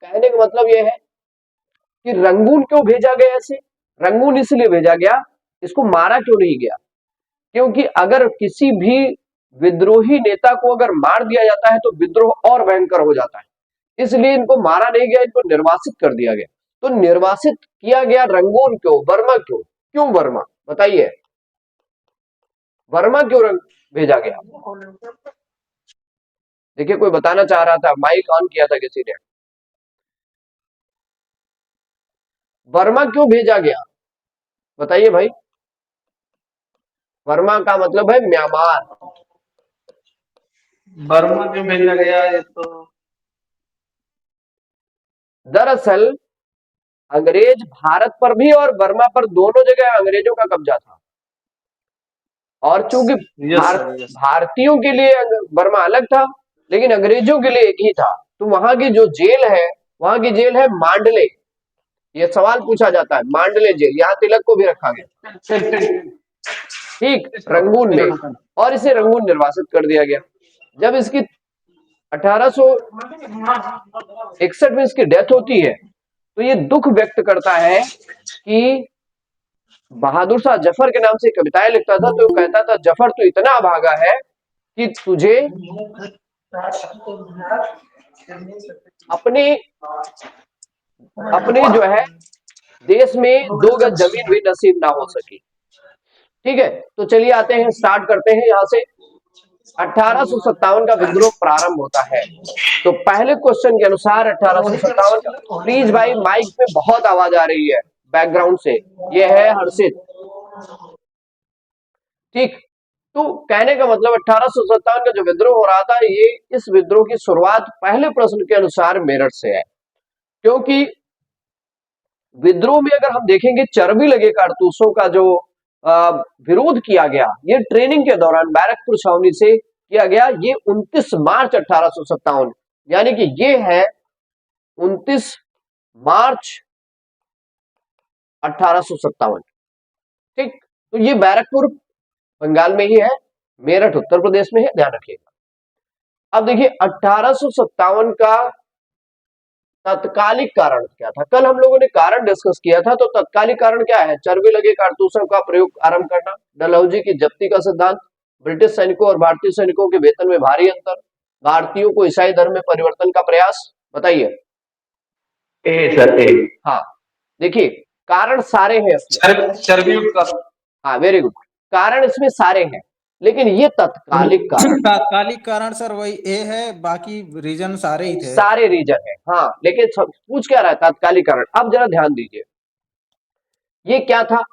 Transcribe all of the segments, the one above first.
कहने का मतलब यह है कि रंगून क्यों भेजा गया ऐसे? रंगून इसलिए भेजा गया, इसको मारा क्यों नहीं गया? क्योंकि अगर किसी भी विद्रोही नेता को अगर मार दिया जाता है तो विद्रोह और भयंकर हो जाता है, इसलिए इनको मारा नहीं गया, इनको निर्वासित कर दिया गया। तो निर्वासित किया गया रंगून क्यों, वर्मा क्यों? क्यों वर्मा, बताइए, वर्मा क्यों रंग भेजा गया? देखिए कोई बताना चाह रहा था, माइक ऑन किया था किसी ने। वर्मा क्यों भेजा गया, बताइए भाई। वर्मा का मतलब है म्यांमार। बर्मा क्यों भेजा गया, ये तो दरअसल अंग्रेज भारत पर भी और बर्मा पर दोनों जगह अंग्रेजों का कब्जा था, और चूंकि यस सर, यस। भारतीयों के लिए बर्मा अलग था, लेकिन अंग्रेजों के लिए एक ही था। तो वहां की जो जेल है, वहां की जेल है मांडले। ये सवाल पूछा जाता है, मांडले जेल, यहाँ तिलक को भी रखा गया, ठीक, रंगून में। और इसे रंगून निर्वासित कर दिया गया। जब इसकी 1861 में इसकी डेथ होती है, तो ये दुख व्यक्त करता है कि बहादुर शाह जफर के नाम से कविताएं लिखता था, तो कहता था जफर तू इतना भागा है कि तुझे अपने अपने जो है देश में 2 गज जमीन भी नसीब ना हो सकी। ठीक है, तो चलिए आते हैं, स्टार्ट करते हैं यहां से। 1857 का विद्रोह प्रारंभ होता है। तो पहले क्वेश्चन के अनुसार 1857 का, प्लीज भाई माइक पे बहुत आवाज आ रही है बैकग्राउंड से, ये है हर्षित, ठीक। तो कहने का मतलब 1857 का जो विद्रोह हो रहा था, ये इस विद्रोह की शुरुआत पहले प्रश्न के अनुसार मेरठ से है। क्योंकि विद्रोह में अगर हम देखेंगे, चर्बी लगे कारतूसों का जो विरोध किया गया, ये ट्रेनिंग के दौरान बैरकपुर छावनी से किया गया। ये 29 मार्च 1857, यानी कि ये है 29 मार्च 1857, ठीक। तो ये बैरकपुर बंगाल में ही है, मेरठ उत्तर प्रदेश में है, ध्यान रखिएगा। अब देखिए 1857 का तत्कालिक कारण क्या था? कल हम लोगों ने कारण डिस्कस किया था, तो तत्कालिक कारण क्या है? चर्बी लगे कारतूसों का प्रयोग आरंभ करना, डलहौजी की जब्ती का सिद्धांत, ब्रिटिश सैनिकों और भारतीय सैनिकों के वेतन में भारी अंतर, भारतीयों को ईसाई धर्म में परिवर्तन का प्रयास। बताइए। ए सर, ए। हाँ, देखिए कारण सारे हैं इसमें। चर्बी का हाँ, वेरी गुड। कारण इसमें सारे हैं, लेकिन ये तत्कालिक कारण, तात्कालिक कारण सर वही ए है, बाकी रीजन सारे ही थे। सारे रीजन है, हाँ, लेकिन पूछ क्या रहा है? तात्कालिक कारण। अब जरा ध्यान दीजिए, ये क्या था?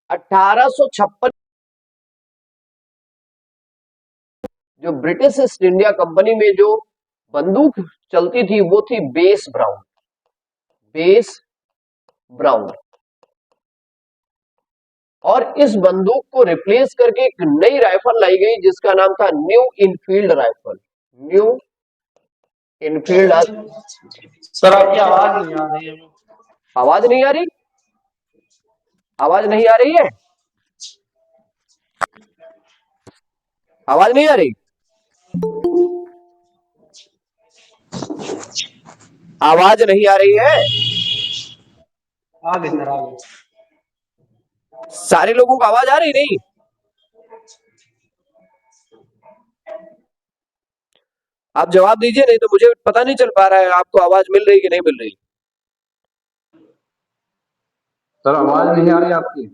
1856 जो ब्रिटिश ईस्ट इंडिया कंपनी में जो बंदूक चलती थी, वो थी बेस ब्राउन। Base brown. और इस बंदूक को रिप्लेस करके एक नई राइफल लाई गई, जिसका नाम था new Enfield rifle. New Enfield. Sir, आपकी आवाज नहीं आ रही है। आवाज नहीं आ रही? आवाज नहीं आ रही है? आवाज नहीं आ रही? आवाज नहीं आ रही है? आ गई सर, आ गई। सारे लोगों को आवाज आ रही नहीं? आप जवाब दीजिए, नहीं तो मुझे पता नहीं चल पा रहा है आपको आवाज मिल रही कि नहीं मिल रही। सर, आवाज नहीं आ रही आपकी।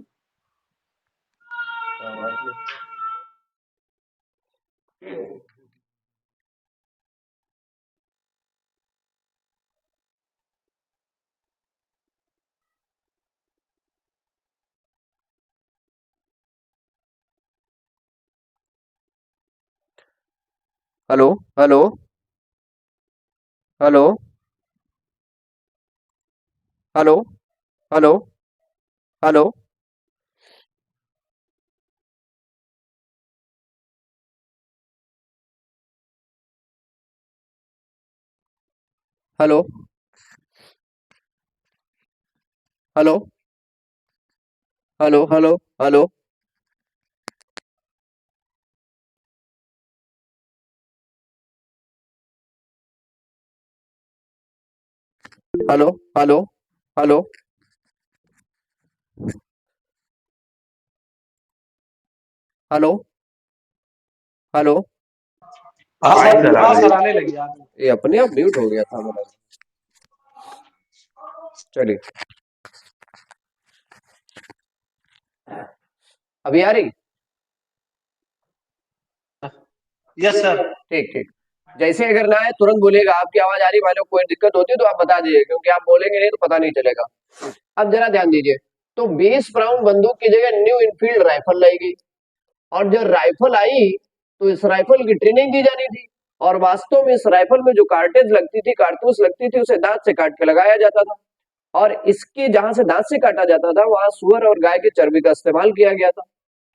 Hello, hello, hello, hello, hello, hello, hello, hello, hello, hello, hello, hello hello hello hello hello. हाँ आवाज सर, सर आ हाँ गई। सर आने लगी यार। ये अपने आप म्यूट हो गया था मेरा। चलिए, अभी आ रही? Yes sir. ठीक ठीक। जैसे अगर ना है तुरंत बोलिएगा, आपकी आवाज आ रही मान लो कोई दिक्कत होती है तो आप बता दीजिए, क्योंकि आप बोलेंगे नहीं तो पता नहीं चलेगा। अब जरा ध्यान दीजिए, तो 20 राउंड बंदूक की जगह न्यू इनफील्ड राइफल लाई गई, और जब राइफल आई तो इस राइफल की ट्रेनिंग दी जानी थी, और वास्तव में इस राइफल में जो कार्टेज लगती थी, कारतूस लगती थी, उसे दांत से काट के लगाया जाता था, और इसके जहां से दांत से काटा जाता था वहां सुअर और गाय की चर्बी का इस्तेमाल किया गया था।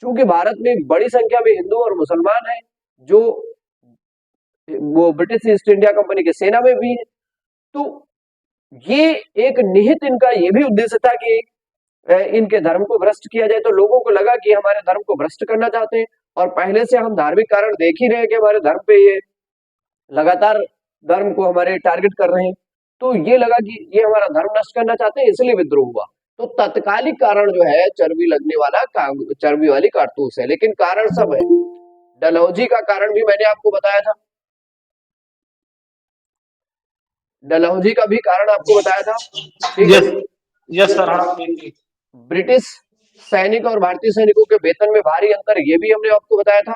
चूंकि भारत में बड़ी संख्या में हिंदू और मुसलमान हैं, जो वो ब्रिटिश ईस्ट इंडिया कंपनी की सेना में भी है, तो ये एक निहित इनका ये भी उद्देश्य था कि इनके धर्म को भ्रष्ट किया जाए। तो लोगों को लगा कि हमारे धर्म को भ्रष्ट करना चाहते हैं, और पहले से हम धार्मिक कारण देख ही रहे हैं कि हमारे धर्म पे ये लगातार धर्म को हमारे टारगेट कर रहे हैं, तो ये लगा कि ये हमारा धर्म नष्ट करना चाहते हैं, इसलिए विद्रोह हुआ। तो तत्कालिक कारण जो है चर्बी लगने वाला चर्बी वाली कारतूस है, लेकिन कारण सब है। डलहौजी का कारण भी मैंने आपको बताया था, डलहौजी का भी कारण आपको बताया था, ठीक है। यस यस सर, हाँ ठीक। ब्रिटिश सैनिक और भारतीय सैनिकों के वेतन में भारी अंतर, ये भी हमने आपको बताया था।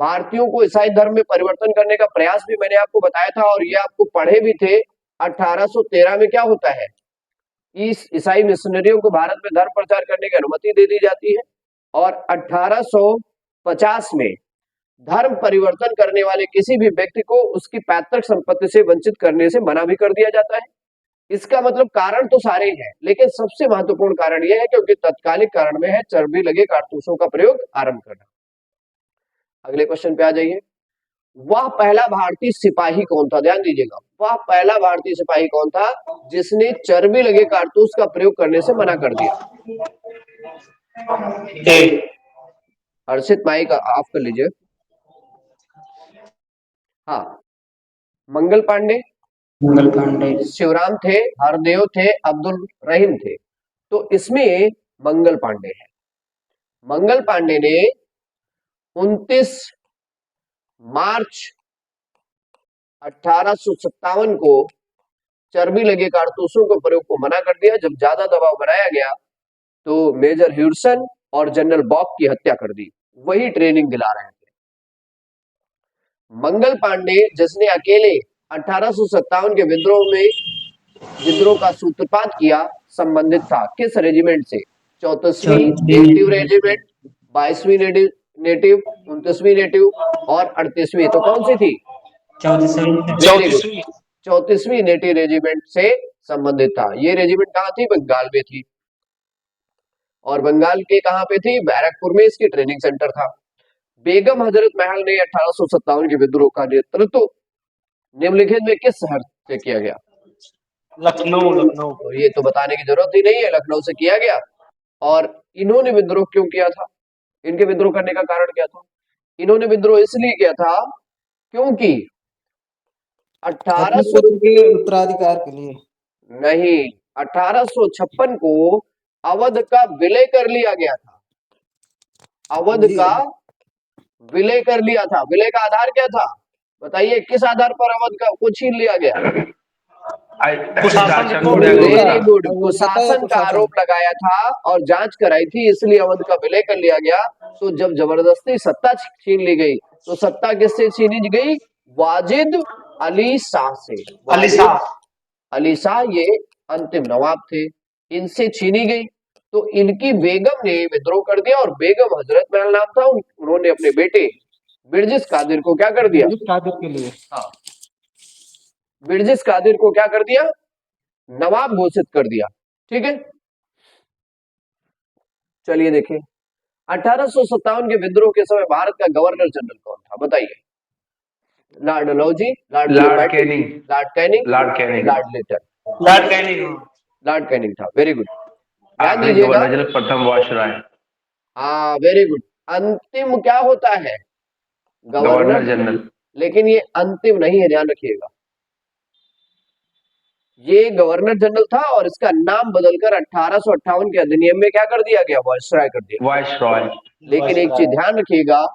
भारतीयों को ईसाई धर्म में परिवर्तन करने का प्रयास भी मैंने आपको बताया था, और ये आपको पढ़े भी थे। 1813 में क्या होता है, इस ईसाई मिशनरियों को भारत में धर्म प्रचार करने की अनुमति दे दी जाती है, और 1850 में धर्म परिवर्तन करने वाले किसी भी व्यक्ति को उसकी पैतृक संपत्ति से वंचित करने से मना भी कर दिया जाता है। इसका मतलब कारण तो सारे हैं, लेकिन सबसे महत्वपूर्ण कारण यह है क्योंकि तत्कालिक कारण में है चर्बी लगे कारतूसों का प्रयोग आरंभ करना। अगले क्वेश्चन पे आ जाइए। वह पहला भारतीय सिपाही कौन था? ध्यान दीजिएगा, वह पहला भारतीय सिपाही कौन था जिसने चर्बी लगे कारतूस का प्रयोग करने से मना कर दिया? ए। हर्षित माइक ऑफ कर लीजिए। हाँ, मंगल पांडे, मंगल पांडे। शिवराम थे, हरदेव थे, अब्दुल रहीम थे। तो इसमें मंगल पांडे है। मंगल पांडे ने 29 मार्च 1857 को चर्बी लगे कारतूसों के प्रयोग को मना कर दिया। जब ज्यादा दबाव बनाया गया तो मेजर ह्यूडसन और जनरल बॉक की हत्या कर दी, वही ट्रेनिंग दिला रहे थे। मंगल पांडे जिसने अकेले 1857 के विद्रोह का सूत्रपात किया, संबंधित था किस रेजिमेंट से? 34वीं नेटिव रेजिमेंट, 22वीं नेटिव, 29वीं नेटिव और 38वीं। तो कौन सी थी? वेरी गुड, 34वीं। 34वीं नेटिव रेजिमेंट से संबंधित था। ये रेजिमेंट कहाँ थी? बंगाल में थी, और बंगाल के कहाँ पे थी? बैरकपुर में इसकी ट्रेनिंग सेंटर था। बेगम हजरत महल ने 1857 के विद्रोह का नेतृत्व निम्नलिखित में किस शहर से किया गया? लखनऊ लखनऊ। तो ये तो बताने की जरूरत ही नहीं है, लखनऊ से किया गया। और इन्होंने विद्रोह क्यों किया था? इनके विद्रोह करने का कारण क्या था? इन्होंने विद्रोह इसलिए किया था क्योंकि अपने 1800 पुत्र के उत्तराधिकार के लिए। नहीं, 1856 को अवध का विलय कर लिया गया था। अवध जी। का विलय कर लिया था। विलय का आधार क्या था? बताइए, किस आधार पर अवध का को छीन लिया गया? कुशासन रिपोर्ट। वेरी गुड, वो पता है कुशासन का कुशासन। आरोप लगाया था और जांच कराई थी, इसलिए अवध का विलय कर लिया गया। तो जब जबरदस्ती सत्ता छीन ली गई, तो सत्ता किससे छीनी गई? वाजिद अली शाह से। अली वाजिद शाह। अली शाह ये अंतिम नवाब थे, इनसे छीनी गई। तो इनकी बेगम ने विद्रोह कर दिया, और बेगम हजरत महल नाम था। उन्होंने अपने बेटे बिरजिस कादिर को क्या कर दिया? बिरजित कादिर के लिए। हाँ, बिरजिस कादिर को क्या कर दिया? नवाब घोषित कर दिया। ठीक है, चलिए देखिए, 1857 के विद्रोह के समय भारत का गवर्नर जनरल कौन था? बताइए। लॉर्ड डलहौजी, लॉर्ड लॉर्ड क्लिपर्ट, Canning. Lord Canning, Lord Canning. Lord Lytton. Lord Canning. Lord Canning था, वेरी गुड। ध्यान आखिरी दीजिएगा, गवर्नर जनरल प्रथम वायसराय। हाँ वेरी गुड। अंतिम क्या होता है? Governor governor, general. लेकिन ये अंतिम नहीं है, ध्यान रखिएगा। ये गवर्नर जनरल था और इसका नाम बदलकर 1858 के अधिनियम में क्या कर दिया गया, वायसराय कर दिया। वाइस रॉय। लेकिन एक चीज ध्यान रखिएगा,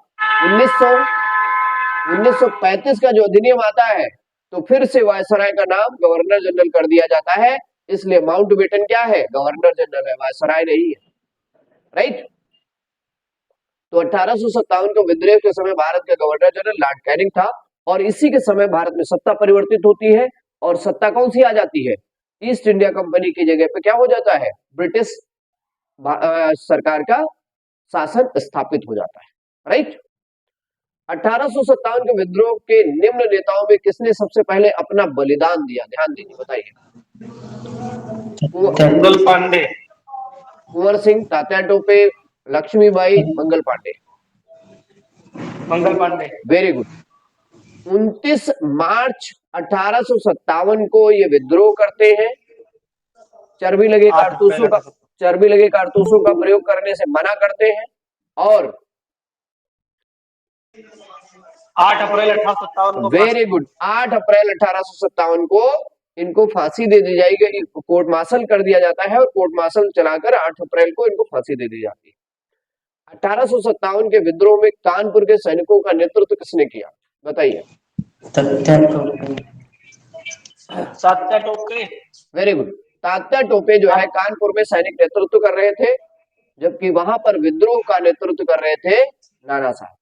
1935 का जो अधिनियम आता है तो फिर से वायसराय का नाम गवर्नर जनरल कर दिया जाता है, इसलिए माउंटबेटन क्या है, गवर्नर जनरल है, वायसराय नहीं है, राइट। तो 1857 के विद्रोह के समय भारत का गवर्नर जनरल लॉर्ड कैनिंग था और इसी के समय भारत में सत्ता परिवर्तित होती है और सत्ता कौन सी आ जाती है, ईस्ट इंडिया कंपनी की जगह पे क्या हो जाता है, ब्रिटिश सरकार का शासन स्थापित हो जाता है, राइट। 1857 के विद्रोह के निम्न नेताओं में किसने सबसे पहले अपना बलिदान दिया, ध्यान दीजिए, बताइए। मंगल पांडे। कुंवर सिंह, तात्या टोपे, लक्ष्मीबाई, मंगल पांडे। मंगल पांडे। Very good. 29 मार्च 1857 को ये विद्रोह करते हैं। चर्बी लगे कारतूसों का प्रयोग करने से मना करते हैं और 8 अप्रैल 1857 को वेरी गुड, 8 अप्रैल 1857 को इनको फांसी दे दी जाएगी, कोर्ट मार्शल कर दिया जाता है और कोर्ट मार्शल चलाकर 8 अप्रैल को इनको फांसी दे दी जाती है। 1857 के विद्रोह में कानपुर के सैनिकों का नेतृत्व किसने किया, बताइए। तात्या टोपे। वेरी गुड, तात्या टोपे जो है कानपुर में सैनिक नेतृत्व कर रहे थे, जबकि वहां पर विद्रोह का नेतृत्व कर रहे थे नाना साहब।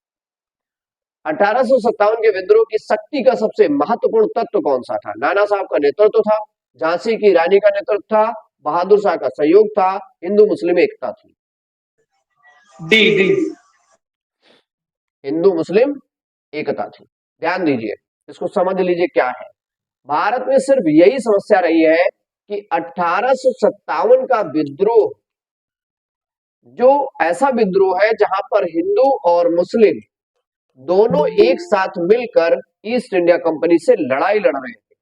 1857 के विद्रोह की शक्ति का सबसे महत्वपूर्ण तत्व कौन सा था, नाना साहब का नेतृत्व था, झांसी की रानी का नेतृत्व था, बहादुर शाह का सहयोग था, हिंदू मुस्लिम एकता थी। डी डी हिंदू मुस्लिम एकता थी। ध्यान दीजिए, इसको समझ लीजिए क्या है। भारत में सिर्फ यही समस्या रही है कि 1857 का विद्रोह जो ऐसा विद्रोह है जहां पर हिंदू और मुस्लिम दोनों एक साथ मिलकर ईस्ट इंडिया कंपनी से लड़ाई लड़ रहे थे,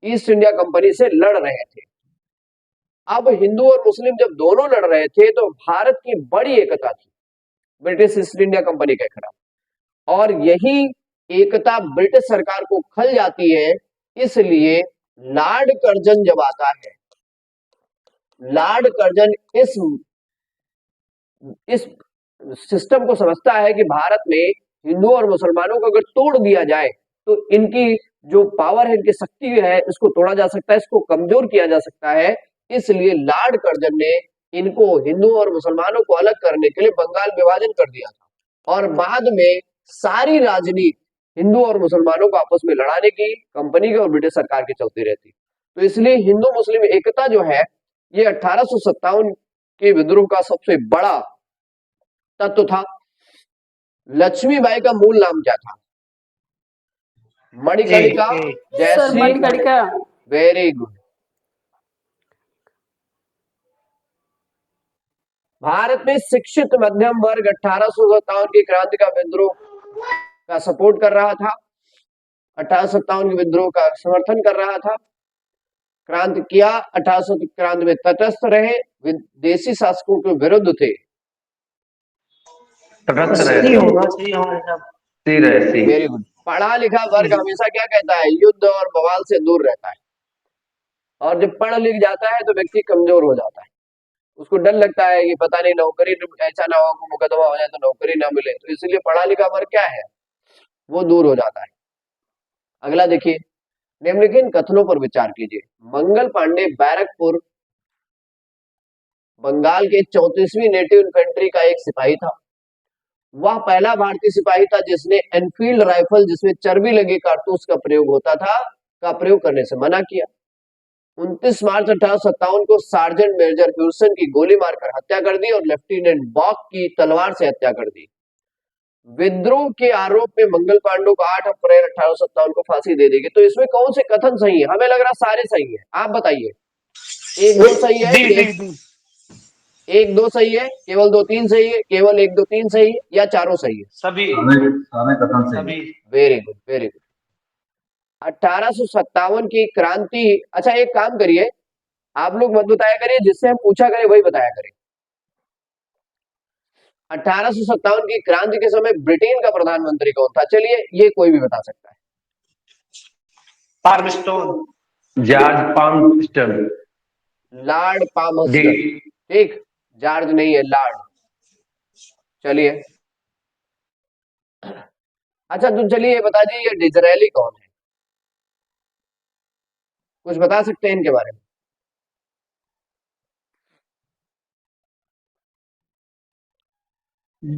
ईस्ट इंडिया कंपनी से लड़ रहे थे। अब हिंदू और मुस्लिम जब दोनों लड़ रहे थे तो भारत की बड़ी एकता थी ब्रिटिश ईस्ट इंडिया कंपनी के खिलाफ, और यही एकता ब्रिटिश सरकार को खल जाती है। इसलिए लॉर्ड कर्जन जब आता है, लॉर्ड कर्जन इस सिस्टम को समझता है कि भारत में हिंदू और मुसलमानों को अगर तोड़ दिया जाए तो इनकी जो पावर है, इनकी शक्ति है, इसको तोड़ा जा सकता है, इसको कमजोर किया जा सकता है। इसलिए लॉर्ड कर्जन ने इनको हिंदू और मुसलमानों को अलग करने के लिए बंगाल विभाजन कर दिया था और बाद में सारी राजनीति हिंदू और मुसलमानों को आपस में लड़ाने की कंपनी की और ब्रिटिश सरकार की चलती रहती। तो इसलिए हिंदू मुस्लिम एकता जो है ये 1857 के विद्रोह का सबसे बड़ा तत्व था। लक्ष्मीबाई का मूल नाम क्या था, मणिकर्णिका, जयश्री, मणिकर्णिका। Very good. भारत में शिक्षित मध्यम वर्ग 1857 की क्रांति का विद्रोह का सपोर्ट कर रहा था, 1857 के विद्रोह का समर्थन कर रहा था, क्रांति किया। 1800 क्रांति में तटस्थ रहे, विदेशी शासकों के विरुद्ध थे। Very good. पढ़ा लिखा वर्ग हमेशा क्या कहता है, युद्ध और बवाल से दूर रहता है, और जब पढ़ लिख जाता है तो व्यक्ति कमजोर हो जाता है, उसको डर लगता है कि पता नहीं नौकरी ऐसा ना हो, मुकदमा हो जाए तो नौकरी ना मिले, तो इसलिए पढ़ा लिखा वर्ग क्या है, वो दूर हो जाता है। अगला देखिए, निम्नलिखित कथनों पर विचार कीजिए। मंगल पांडे बैरकपुर बंगाल के 34वीं नेटिव इन्फेंट्री का एक सिपाही था। वह पहला भारतीय सिपाही था जिसने एनफील्ड राइफल, जिसमें चर्बी लगे कारतूस का प्रयोग होता था, का प्रयोग करने से मना किया। 29 मार्च 1857 को सार्जेंट मेजर ह्यूसन की गोली मारकर हत्या कर दी और लेफ्टिनेंट बॉक की तलवार से हत्या कर दी। विद्रोह के आरोप में मंगल पांडे को 8 अप्रैल 1857 को फांसी दे देगी। तो इसमें कौन से कथन सही है, हमें लग रहा सारे सही है, आप बताइए। एक दो सही है, एक दो सही है, केवल 2-3 सही है, केवल 1-2-3 सही है, या चारों सही है? सभी कथन सभी। Very good, very good. 1857 की क्रांति। अच्छा एक काम करिए, आप लोग मत बताया करिए, जिससे हम पूछा करें वही बताया करें। 1857 की क्रांति के समय ब्रिटेन का प्रधानमंत्री कौन था? चलिए ये कोई भी बता सकता है। Palmerston. George Palmerston. Lord D. Palmerston. ठीक, जॉर्ज नहीं है, लॉर्ड। चलिए, अच्छा तुम चलिए ये बता दीजिए, ये डिजरेली कौन है? कुछ बता सकते हैं इनके बारे में?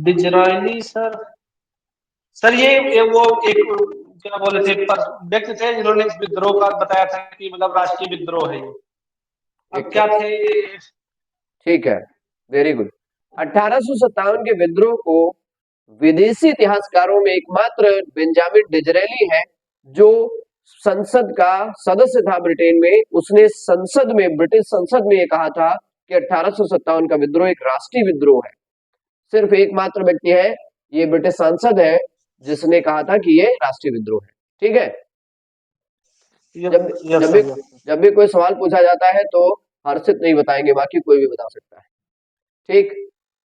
Disraeli sir. सर ये वो एक क्या बोले थे, व्यक्ति थे जिन्होंने इस विद्रोह का बताया था कि मतलब राष्ट्रीय विद्रोह है ये। अब क्या थे ये? ठीक है, वेरी गुड। 1857 के विद्रोह को विदेशी इतिहासकारों में एकमात्र बेंजामिन डिजरेली है जो संसद का सदस्य था ब्रिटेन में। उसने संसद में, ब्रिटिश संसद में ये कहा था कि 1857 का विद्रोह एक राष्ट्रीय विद्रोह है। सिर्फ एकमात्र व्यक्ति है, ये ब्रिटिश सांसद है, जिसने कहा था कि ये राष्ट्रीय विद्रोह है। ठीक है, जब यस जब सर, भी यस सर। जब भी कोई सवाल पूछा जाता है तो हर्षित नहीं बताएंगे, बाकी कोई भी बता सकता है। ठीक,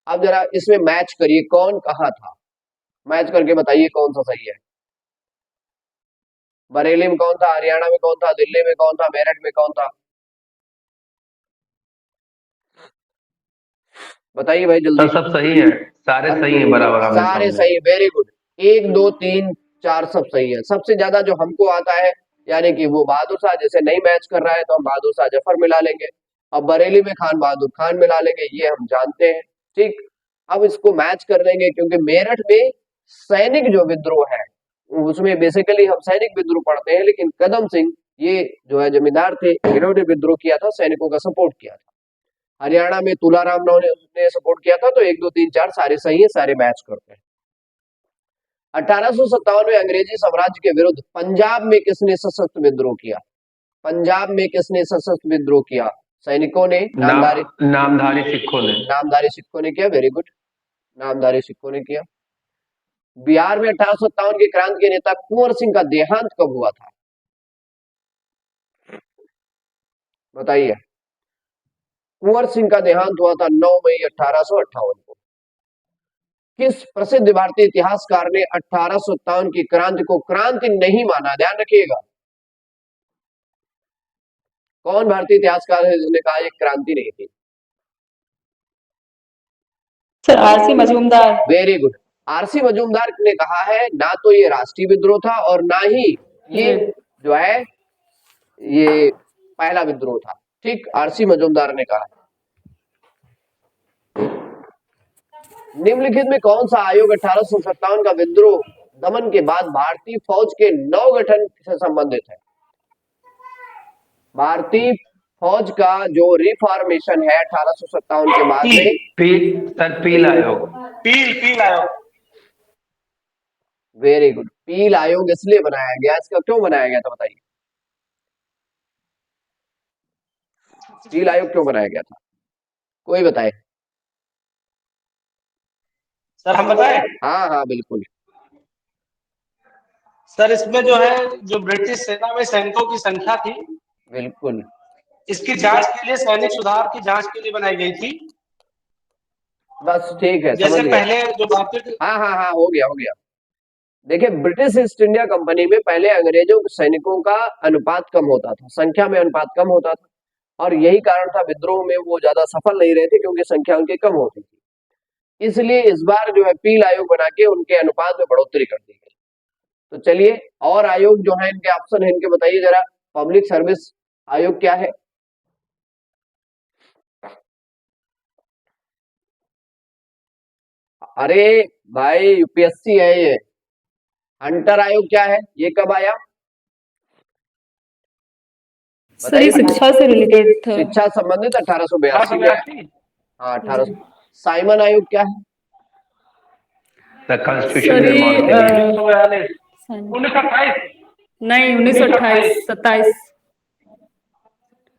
अब जरा इसमें मैच करिए, कौन कहा था, मैच करके बताइए कौन सा सही है। बरेली में कौन था, हरियाणा में कौन था, दिल्ली में कौन था, मेरठ में कौन था? बताइए भाई सर जल्दी। सब सही है, सारे सही है बराबर आमने सारे सामने। सही, वेरी गुड। 1 2 3 4 सब सही है। सबसे ज्यादा जो हमको आता है यानी कि वो बहादुर शाह, जैसे नहीं मैच कर रहा है तो हम बहादुर शाह जफर मिला लेंगे, अब बरेली में खान बहादुर खान मिला लेंगे, ये हम जानते हैं। ठीक, अब इसको मैच कर लेंगे क्योंकि मेरठ में सैनिक जो विद्रोह है उसमें बेसिकली हम सैनिक विद्रोह पढ़ते हैं, लेकिन कदम सिंह ये जो है जमींदार थे, इन्होंने विद्रोह किया था, सैनिकों का सपोर्ट किया था। हरियाणा में तुलाराम ने सपोर्ट किया था। तो 1 2 3 4 सारे सही है, सारे मैच करते हैं। 1857 में अंग्रेजी साम्राज्य के विरुद्ध पंजाब में किसने सशस्त्र विद्रोह किया? पंजाब में किसने सशस्त्र विद्रोह किया? सैनिकों ने, नामधारी? नामधारी सिखों ने। नामधारी सिखों ने किया, वेरी गुड, नामधारी सिखों ने किया। बिहार में 1857 की क्रांति के नेता कुंवर सिंह का देहांत कब हुआ था? बताइए। कुंवर सिंह का देहांत हुआ था 9 मई 1858 को। किस प्रसिद्ध भारतीय इतिहासकार ने 1857 की क्रांति को क्रांति नहीं माना? ध्यान रखिएगा, कौन भारतीय इतिहासकार है जिसने कहा ये क्रांति नहीं थी? Sir RC Majumdar. Very good, RC Majumdar ने कहा है ना तो ये राष्ट्रीय विद्रोह था और ना ही ये जो है ये पहला विद्रोह था। ठीक, आरसी मजूमदार ने कहा। निम्नलिखित में कौन सा आयोग 1857 का विद्रोह दमन के बाद भारतीय फौज के नवगठन से संबंधित है? भारतीय फौज का जो रिफॉर्मेशन है 1857 के बाद में। पील आयोग। पील आयोग। वेरी गुड, पील आयोग इसलिए बनाया गया, इसका क्यों बनाया गया था बताइए? पील आयोग क्यों बनाया गया था, कोई बताए? सर हम बताएं? हाँ हाँ बिल्कुल। सर इसमें जो है, जो ब्रिटिश सेना में सैनिकों की संख्या थी, बिल्कुल, इसकी जांच के लिए, सैनिक सुधार की जांच के लिए बनाई गई थी। बस ठीक है, समझ जैसे गया। पहले जो भारतीय, हाँ हाँ हाँ, हो गया हो गया। देखिए, ब्रिटिश ईस्ट इंडिया कंपनी में पहले अंग्रेजों के सैनिकों का अनुपात कम होता था, संख्या में अनुपात कम होता था, और यही कारण था विद्रोह में वो ज्यादा सफल नहीं रहे थे क्योंकि संख्या उनकी कम होती थी। इसलिए इस बार जो है पील आयोग बना के उनके अनुपात में बढ़ोतरी कर दी गई। तो चलिए, और आयोग जो है इनके ऑप्शन है, इनके बताइए जरा। पब्लिक सर्विस आयोग क्या है? अरे भाई, यूपीएससी है ये। हंटर आयोग क्या है, ये कब आया? सर ये शिक्षा से रिलेटेड था। शिक्षा संबंधित 1882 में। हाँ 1800। साइमन आयोग क्या है? कॉन्स्टिट्यूशन निर्माण के लिए। 1928। नहीं 1928 27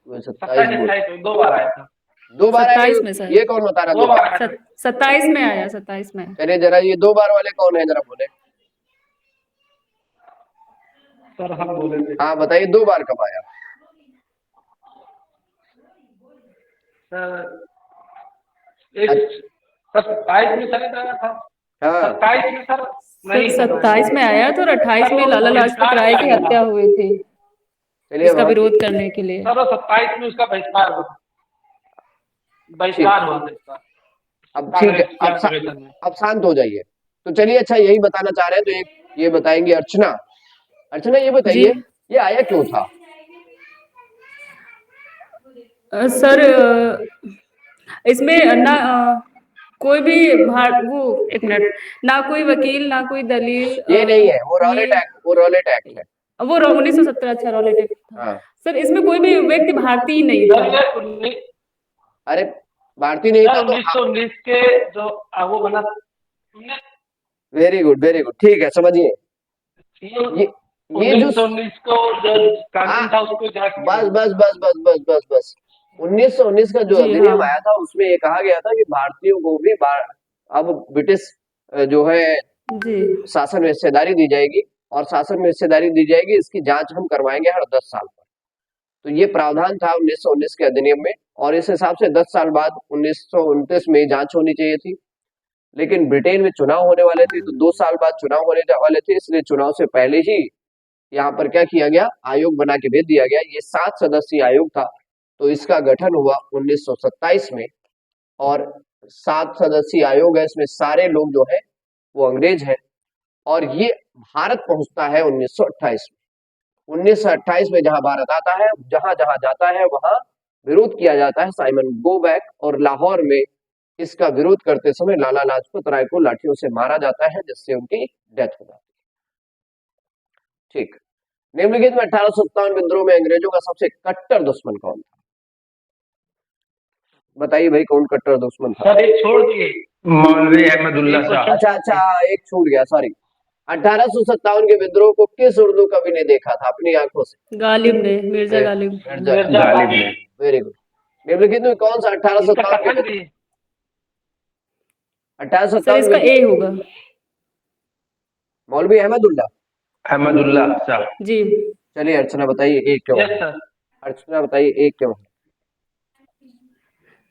27 दो बार आया था। 2 बार आया? 27 में सर। ये कौन बता रहा? 2 बार? 27 में आया, 27 में। चलिए जरा, ये 2 बार वाले कौन है, जरा बोले। सर हम बोले थे। हाँ बताइए, 2 बार कब आया? सर 27 में सर आया था। हाँ 27 में सर नहीं, 27 में आया था और 28 में लाला लाजपत राय की हत्या हुई थी। चलिए इसका बहुत विरोध करने के लिए। सर 27 में उसका बहिष्कार हुआ, बहिष्कार हुआ था इसका अब ठीक है, कांग्रेस के अधिवेशन में। अब शांत हो जाइए। तो चलिए, अच्छा यही बताना चाह रहे हैं, तो एक ये बताएंगे अर्चना। अर्चना ये जी बताइए, ये आया क्यों था? सर इसमें ना कोई भी वो एक मिनट, ना कोई वकील ना कोई दलील ये नहीं है, वो रॉलेट ये एक्ट, वो रॉलेट एक्ट है। वो 1917 अच्छा रॉलेट एक्ट था। हाँ, सर इसमें कोई भी व्यक्ति भारतीय नहीं सर था। ये 19 अरे भारतीय नहीं था तो 1919 के जो वो बना, वेरी गुड, वेरी गुड, ठीक है, समझिए। ये जो 1919 को जो कानून था उसको जांच की बस गई। बस बस बस बस बस बस 1919 का जो जी अधिनियम हाँ आया था, उसमें ये कहा गया था कि भारतीयों को भी अब ब्रिटिश जो है जी शासन में हिस्सेदारी दी जाएगी, और शासन में हिस्सेदारी दी जाएगी, इसकी जांच हम करवाएंगे हर 10 साल पर। तो ये प्रावधान था 1919 के अधिनियम में, और इस हिसाब से 10 साल बाद 1929 में जांच होनी चाहिए थी। लेकिन ब्रिटेन में चुनाव होने वाले थे, तो 2 साल बाद चुनाव होने वाले थे, इसलिए चुनाव से पहले ही यहाँ पर क्या किया गया, आयोग बना के भेज दिया गया। ये 7 सदस्यीय आयोग था, तो इसका गठन हुआ 1927 में, और 7 सदस्यीय आयोग है, इसमें सारे लोग जो है वो अंग्रेज हैं, और ये भारत पहुंचता है 1928 में। 1928 में जहां भारत आता है, जहां जहां जाता है वहां विरोध किया जाता है। साइमन गो बैक, और लाहौर में इसका विरोध करते समय लाला लाजपत राय को लाठियों से मारा जाता है, जिससे उनकी डेथ हो जाती है। ठीक, निम्नलिखित में 1857 विद्रोह में अंग्रेजों का सबसे कट्टर दुश्मन कौन था? बताइए भाई, कौन कट्टर दुश्मन था? सर एक छोड़ दिए, मौलवी अहमदुल्ला शाह। अच्छा अच्छा, एक छूट गया, सॉरी। 1857 के विद्रोह को किस उर्दू कवि ने देखा था अपनी आंखों से? गालिब ने, मिर्जा गालिब। मिर्जा गालिब ने। Very good. निम्नलिखित में कौन सा इनका 1857 के कथन भी सर 1857 इसका ए होगा। मौलवी अहमदुल्ला। अहमदुल्ला शाह। जी चलिए अर्चना बताइए, एक क्यों? Yes sir. अर्चना बताइए, एक क्यों?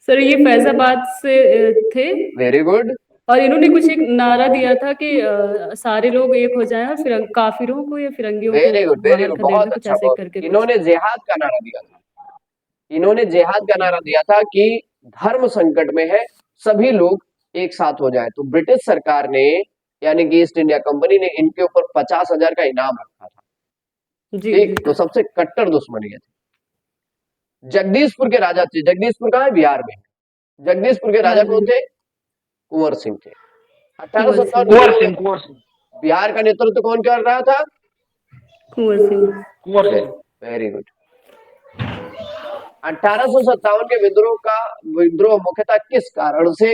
सर ये फैजाबाद से थे, वेरी गुड, और इन्होंने कुछ एक नारा दिया था कि सारे लोग एक हो जाएं और फिर काफिरों को या फिरंगियों को वेरी गुड, वेरी बाहर गुड, खदेड़ बहुत दें, कुछ अच्छा, ऐसे बहुत। करके कुछ। इन्होंने जिहाद का नारा दिया था। इन्होंने जिहाद का नारा दिया था कि धर्म संकट में है, सभी लोग एक साथ हो जाए। तो ब्रिटिश सरकार ने, यानी कि ईस्ट इंडिया कंपनी ने, इनके ऊपर 50,000 का इनाम रखा था। जी ठीक, तो सबसे कट्टर दुश्मन ये थे। जगदीशपुर के राजा थे, जगदीशपुर कहाँ है? बिहार में। जगदीशपुर के राजा कौन थे? कुंवर सिंह थे। 1857 कुंवर सिंह बिहार का नेतृत्व कौन कर रहा था? कुंवर सिंह। कुंवर सिंह। Very good. 1857 के विद्रोह मुख्यतः किस कारण से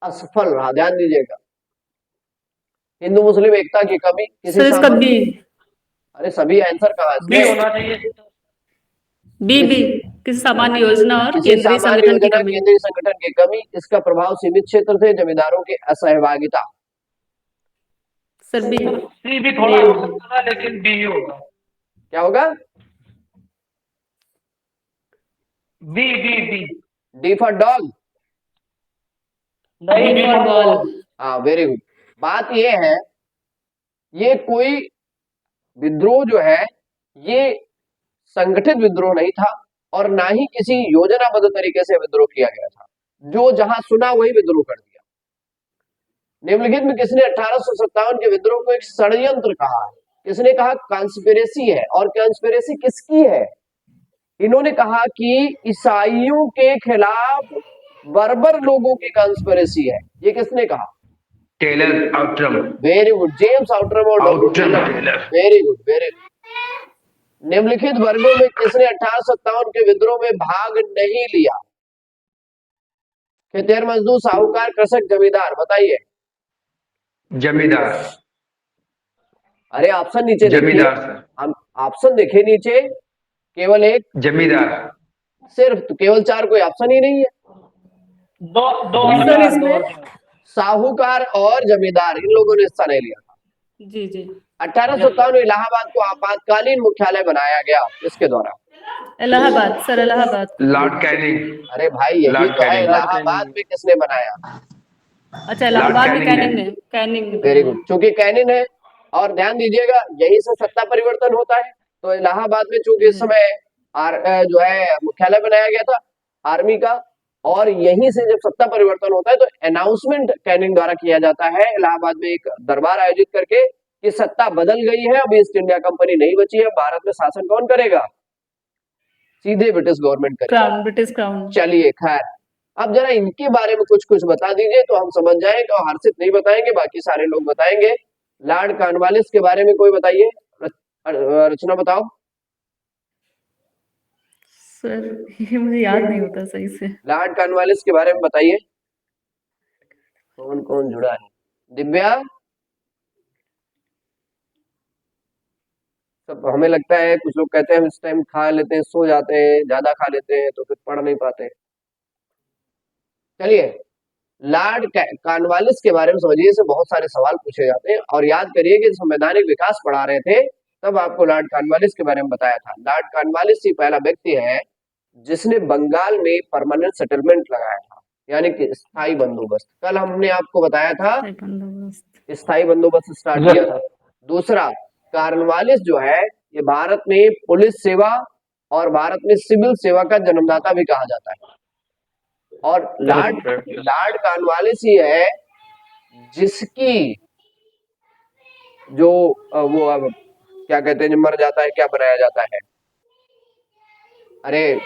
असफल रहा? ध्यान दीजिएगा। हिंदू मुस्लिम एकता की कमी, किसी सर इसका बी, अरे सभी आंसर कहाँ है बी इसमें? होना चाहिए। बी किसी सामान्य योजना और किसी केंद्रीय सामान्य संगठन की योजना, कमी। केंद्रीय संगठन की कमी, इसका प्रभाव सीमित क्षेत्र से, जमींदारों की असहभागिता। Sir B. सी भी थोड़ा हो सकता था, लेकिन बी होगा। क्या होगा? B B B D for dog. नहीं, बी बी फॉर बॉल। हाँ, वेरी गुड। बात ये है, ये कोई विद्रोह जो है, ये संगठित विद्रोह नहीं था, और ना ही किसी योजनाबद्ध तरीके से विद्रोह किया गया था। जो जहां सुना वही विद्रोह कर दिया। निम्नलिखित में किसने 1857 के विद्रोह को एक षड्यंत्र कहा है? किसने कहा कॉन्स्पिरेसी है? और कॉन्स्पिरेसी किसकी है? इन्होंने कहा कि ईसाइयों के खिलाफ बर्बर लोगों की कॉन्स्पिरेसी है। ये किसने कहा? Taylor Outram. Very good, James Outram और doctor Outram Taylor. Very good, very good. निम्नलिखित वर्गों में किसने 1857 के विद्रोह में भाग नहीं लिया? खेतिहर, मजदूर, साहूकार, कृषक, जमींदार। बताइए। जमींदार। अरे ऑप्शन नीचे देखिए, जमींदार सर। हम ऑप्शन देखे नीचे, केवल एक, जमींदार। सिर्फ, तो केवल 4, कोई ऑप्शन ही नहीं है। दो दो सर इसमें साहूकार और जमींदार, इन लोगों ने हिस्सा नहीं लिया था। जी जी 1857 में इलाहाबाद को आपातकालीन मुख्यालय बनाया गया, इसके द्वारा? Allahabad, sir Allahabad. Lord Canning. अरे भाई, यही लॉर्ड तो है, कैनिंग। इलाहाबाद में किसने बनाया? अच्छा इलाहाबाद में कैनिंग कैनिंग ने वेरी गुड, चूंकि कैनिन है, और ध्यान दीजिएगा, यही से सत्ता परिवर्तन होता है। तो इलाहाबाद में चूंकि इस समय जो है मुख्यालय बनाया गया था आर्मी का, और यहीं से जब सत्ता परिवर्तन होता है तो अनाउंसमेंट कैनिंग द्वारा किया जाता है इलाहाबाद में एक दरबार आयोजित करके कि सत्ता बदल गई है, अब ईस्ट इंडिया कंपनी नहीं बची है, भारत में शासन कौन करेगा? सीधे ब्रिटिश गवर्नमेंट करेगा। Crown, British crown. चलिए खैर, अब जरा इनके बारे में कुछ कुछ बता दीजिए तो हम समझ जाएंगे, और हर्षित नहीं बताएंगे, बाकी सारे लोग बताएंगे। लॉर्ड कॉर्नवालिस के बारे में कोई बताइए, रचना बताओ। सर ये मुझे याद नहीं होता सही से। लॉर्ड कॉर्नवालिस के बारे में बताइए, कौन कौन जुड़ा है? दिव्या, सब हमें लगता है कुछ लोग कहते हैं हम इस टाइम खा लेते हैं, सो जाते हैं, ज्यादा खा लेते हैं तो फिर पढ़ नहीं पाते। चलिए, लॉर्ड कॉर्नवालिस के बारे में समझिए, इससे बहुत सारे सवाल पूछे जाते हैं, और याद करिए कि संवैधानिक विकास पढ़ा रहे थे तब आपको लॉर्ड कॉर्नवालिस के बारे में बताया था। लॉर्ड कॉर्नवालिस ही पहला व्यक्ति है जिसने बंगाल में परमानेंट सेटलमेंट लगाया था, यानी कि स्थायी बंदोबस्त। कल हमने आपको बताया था स्थायी बंदोबस्त स्टार्ट किया था। दूसरा, कॉर्नवालिस जो है ये भारत में पुलिस सेवा और भारत में सिविल सेवा का जन्मदाता भी कहा जाता है। और लॉर्ड कॉर्नवालिस ही है जिसकी जो वो अब क्या कहते हैं, जो मर जाता है क्या बनाया जाता है? अरे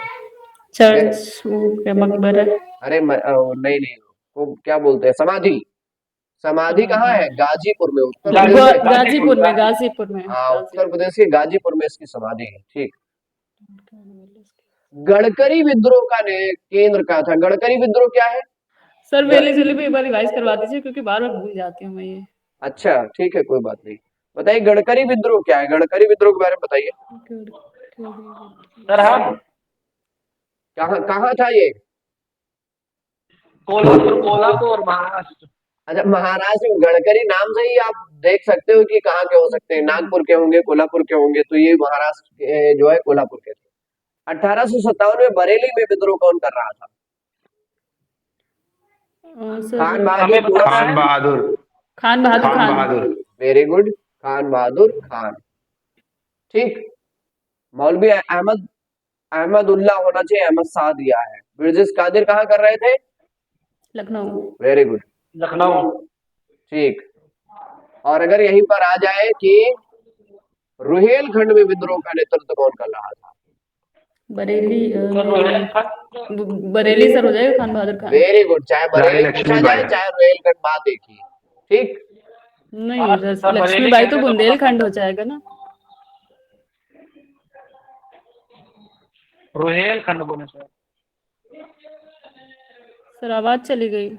चर्च, मकबरा। अरे नहीं नहीं, वो क्या बोलते हैं, समाधि। समाधि कहाँ है? गाजीपुर में, उत्तर प्रदेश में। गाजीपुर में। हाँ, उत्तर प्रदेश के गाजीपुर में इसकी समाधि है। ठीक। गडकरी विद्रोह का केंद्र कहाँ था? गडकरी विद्रोह क्या है? सर वेली जुली भी एक बार रिवाइज करवा दीजिए क्योंकि बार बार भूल जाती हूँ मैं ये। अच्छा ठीक है, कोई बात नहीं। बताइए गडकरी विद्रोह क्या है? गडकरी विद्रोह के बारे में बताइए। सर हम कहाँ कहाँ था ये? कोल्हापुर महाराष्ट्र। अच्छा, महाराष्ट्र में। गडकरी नाम से ही आप देख सकते हो कि कहाँ के हो सकते हैं, नागपुर के होंगे, कोल्हापुर के होंगे, तो ये महाराष्ट्र के जो है कोल्हापुर के थे। 1857 में बरेली में विद्रोह कौन कर रहा था? खान बहादुर। खान बहादुर। खान बहादुर। वेरी गुड, खान बहादुर खान। ठीक। मौलवी अहमदुल्ला होना चाहिए, अहमद शाह दिया है। ब्रिजेश कादिर कहाँ कर रहे थे? लखनऊ। Very good, Lucknow. ठीक। और अगर यहीं पर आ जाए कि रुहेलखंड में विद्रोह का नेतृत्व कौन कर रहा था? बरेली सर हो जाएगा, खान बहादुर खान। वेरी गुड, चाहे बरेली रानी पूछा जाए लक्ष्मीबाई। चाहे रुहेलखंड, बात एक ही। ठीक। नहीं, लक्ष्मीबाई तो बुंदेलखंड हो जाएगा ना। रुहेलखंड बोले सर आवाज चली गई।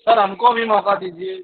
सर हमको भी मौका दीजिए।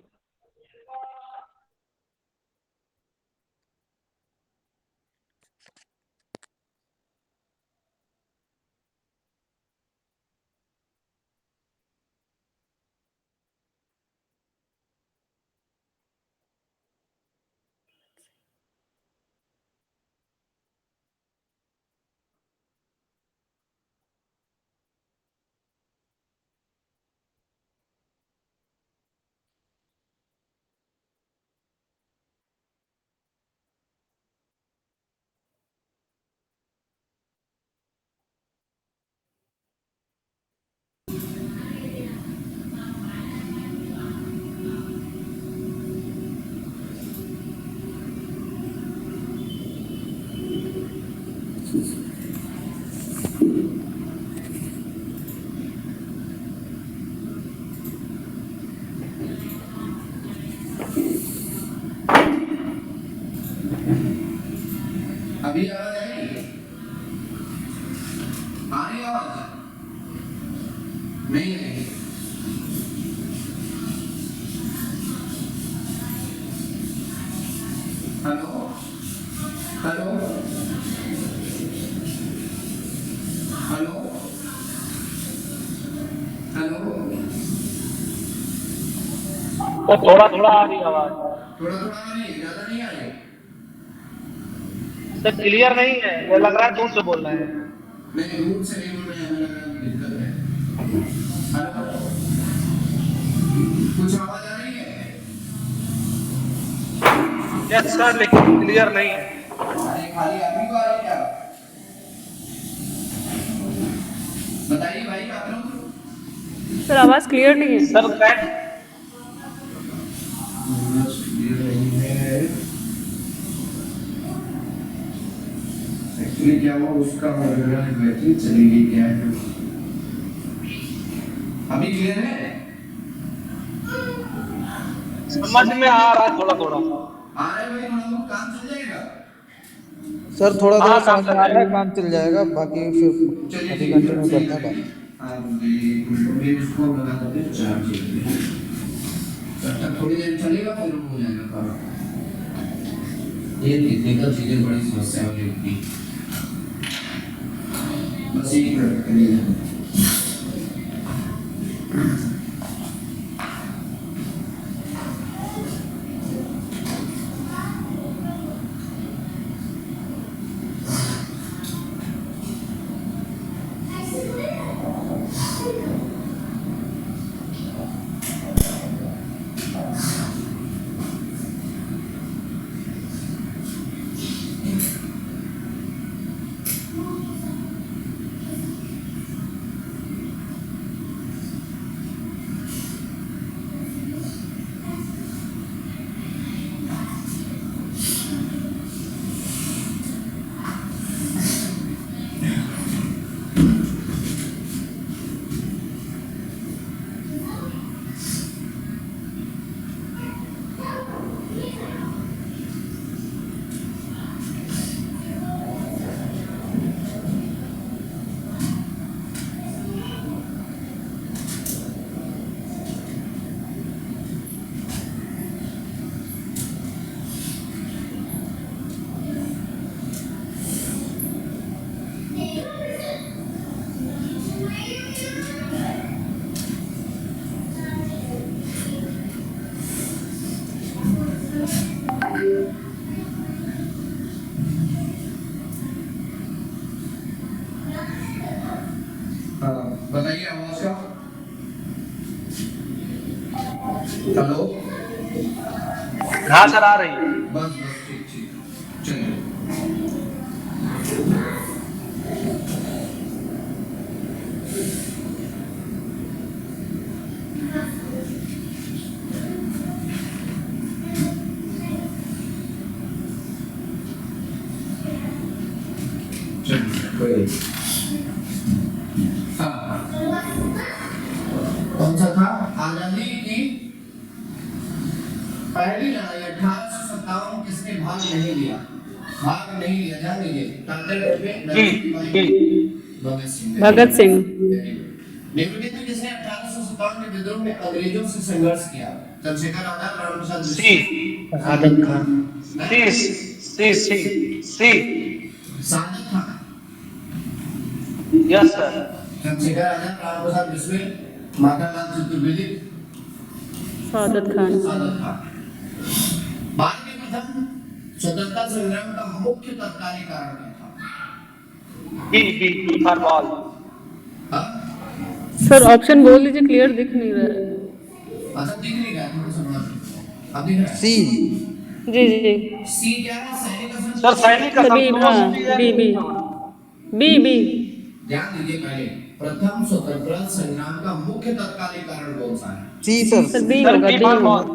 अभी आवाज आई? आ रही आवाज? नहीं आई। Hello hello hello hello. तो थोड़ा थोड़ा आ रही आवाज। थोड़ा थोड़ा आ रही है, ज्यादा नहीं आ रही। सर क्लियर नहीं है, ये लग रहा है दूर से बोल रहे हैं। नहीं, दूर से नहीं बोल रहे हैं, हमें लग रहा है दिक्कत है। हेलो कुछ आवाज आ रही है? यस सर, लेकिन क्लियर नहीं है। अरे खाली आप ही को आ रही है क्या? बताइए भाई आप लोग। सर आवाज क्लियर नहीं है। सर बैठ एक्चुअली क्या हुआ उसका बैटरी चली गई क्या है? अभी क्लियर है? समझ में आ रहा है थोड़ा थोड़ा। आ रहे भाई थोड़ा बहुत काम चल जाएगा। सर थोड़ा थोड़ा हाँ, काम समझ में चल आ रहा है, जाएगा। काम चल जाएगा, बाकी फिर चलिए अभी ठीक है, कंटिन्यू सही करते हैं है। बात। आप ये उसको लगा देते हैं चार्ज के लिए। तब तक थोड़ी देर चलेगा फिर वो हो जाएगा काम। ये टेक्निकल चीजें बड़ी समस्या वाली होती हैं। बस एक मिनट करिए। बताइए आवाज का। हेलो। हाँ सर, आ रही है। बस बस ठीक ठीक चलिए। चलिए हाँ कौन सा था? आजादी की पहली लड़ाई 1857 किसने भाग नहीं लिया? भाग नहीं लिया, जान लीजिए। भगत सिंह। भगत सिंह। नेहरू ने किसने 1857 के विद्रोह में अंग्रेजों से संघर्ष किया? चंद्रशेखर आजाद, लालू प्रसाद सी सादत खान। सी सादत खान। Yes sir. चंद्रशेखर आजाद, लालू प्रसाद बिस्मिल, माखनलाल चतुर्वेदी, सादत खान। सादत खान। भारत के प्रथम स्वतंत्रता संग्राम का मुख्य तत्कालीन कारण क्या था? B for ball. हाँ? सर ऑप्शन बोल दीजिए, क्लियर दिख नहीं रहा है। अच्छा दिख नहीं रहा है, थोड़ा सा बड़ा। अब दिख रहा है? सी। जी जी। सी क्या है? सैनिक सर सैनिक का बी, हाँ, बी बी बी बी। ध्यान दीजिए पहले। प्रथम स्वतंत्रता संग्राम का मुख्य तत्कालीन कारण कौन सा है? सी सर सर। बी सर होगा, बी बी फॉर होगा। बॉल।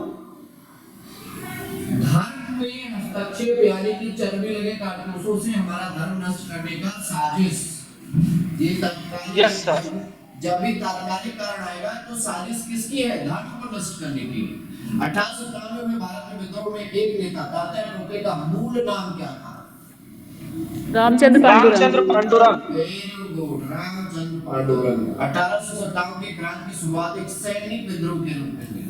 धर्म में हस्तक्षेप यानी कि चर्बी लगे कारतूसों से हमारा धर्म नष्ट करने का साजिश। ये तत्कालीन। Yes sir. जब भी तात्कालिक कारण आएगा तो साजिश किसकी है? धर्म को नष्ट करने की। 1897 में भारत के विद्रोह में एक नेता तात्या टोपे का मूल नाम क्या था? रामचंद्र रामचंद्र पांडुरंग। पांडुरंग। Very good, Ramchandra Pandurang. 1857 की क्रांति की शुरुआत एक सैनिक विद्रोह के रूप में हुई।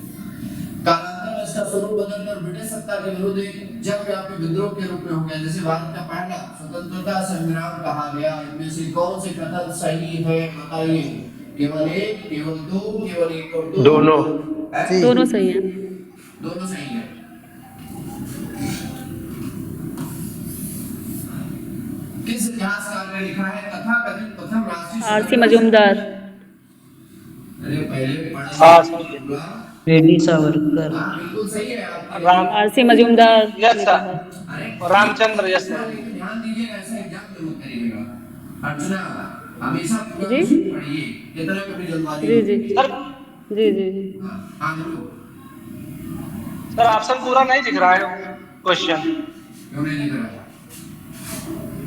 कालांतर में इसका स्वरूप बदलकर ब्रिटिश सत्ता के विरुद्ध एक जगव्यापी विद्रोह के रूप में हो गया, जिसे भारत का पहला स्वतंत्रता संग्राम कहा गया। इनमें से कौन से कथन सही है बताइए? केवल एक, केवल दो, केवल एक और दो? दोनों। सी। दोनों सही है। दोनों सही है। किस इतिहासकार ने लिखा है तथाकथित प्रथम राष्ट्रीय आरसी मजूमदार। अरे पहले हाँ, सही है। पढ़ा रेड्डी सावरकर। हाँ बिल्कुल सही है आपका। राम आरसी मजूमदार यस ने सर, कहा। अरे रामचंद्र यस अच्छा, सर। लेकिन ध्यान दीजिएगा, ऐसा एग्जाम जरूर करिएगा। अर्चना, हमेशा पूरा जी क्वेश्चन पढ़िए, इतना कभी जल्दबाजी जी मत जी कीजिए। सर जी जी जी। हाँ हाँ, बोलो। सर ऑप्शन पूरा नहीं दिख रहा है क्वेश्चन, क्यों नहीं दिख रहा?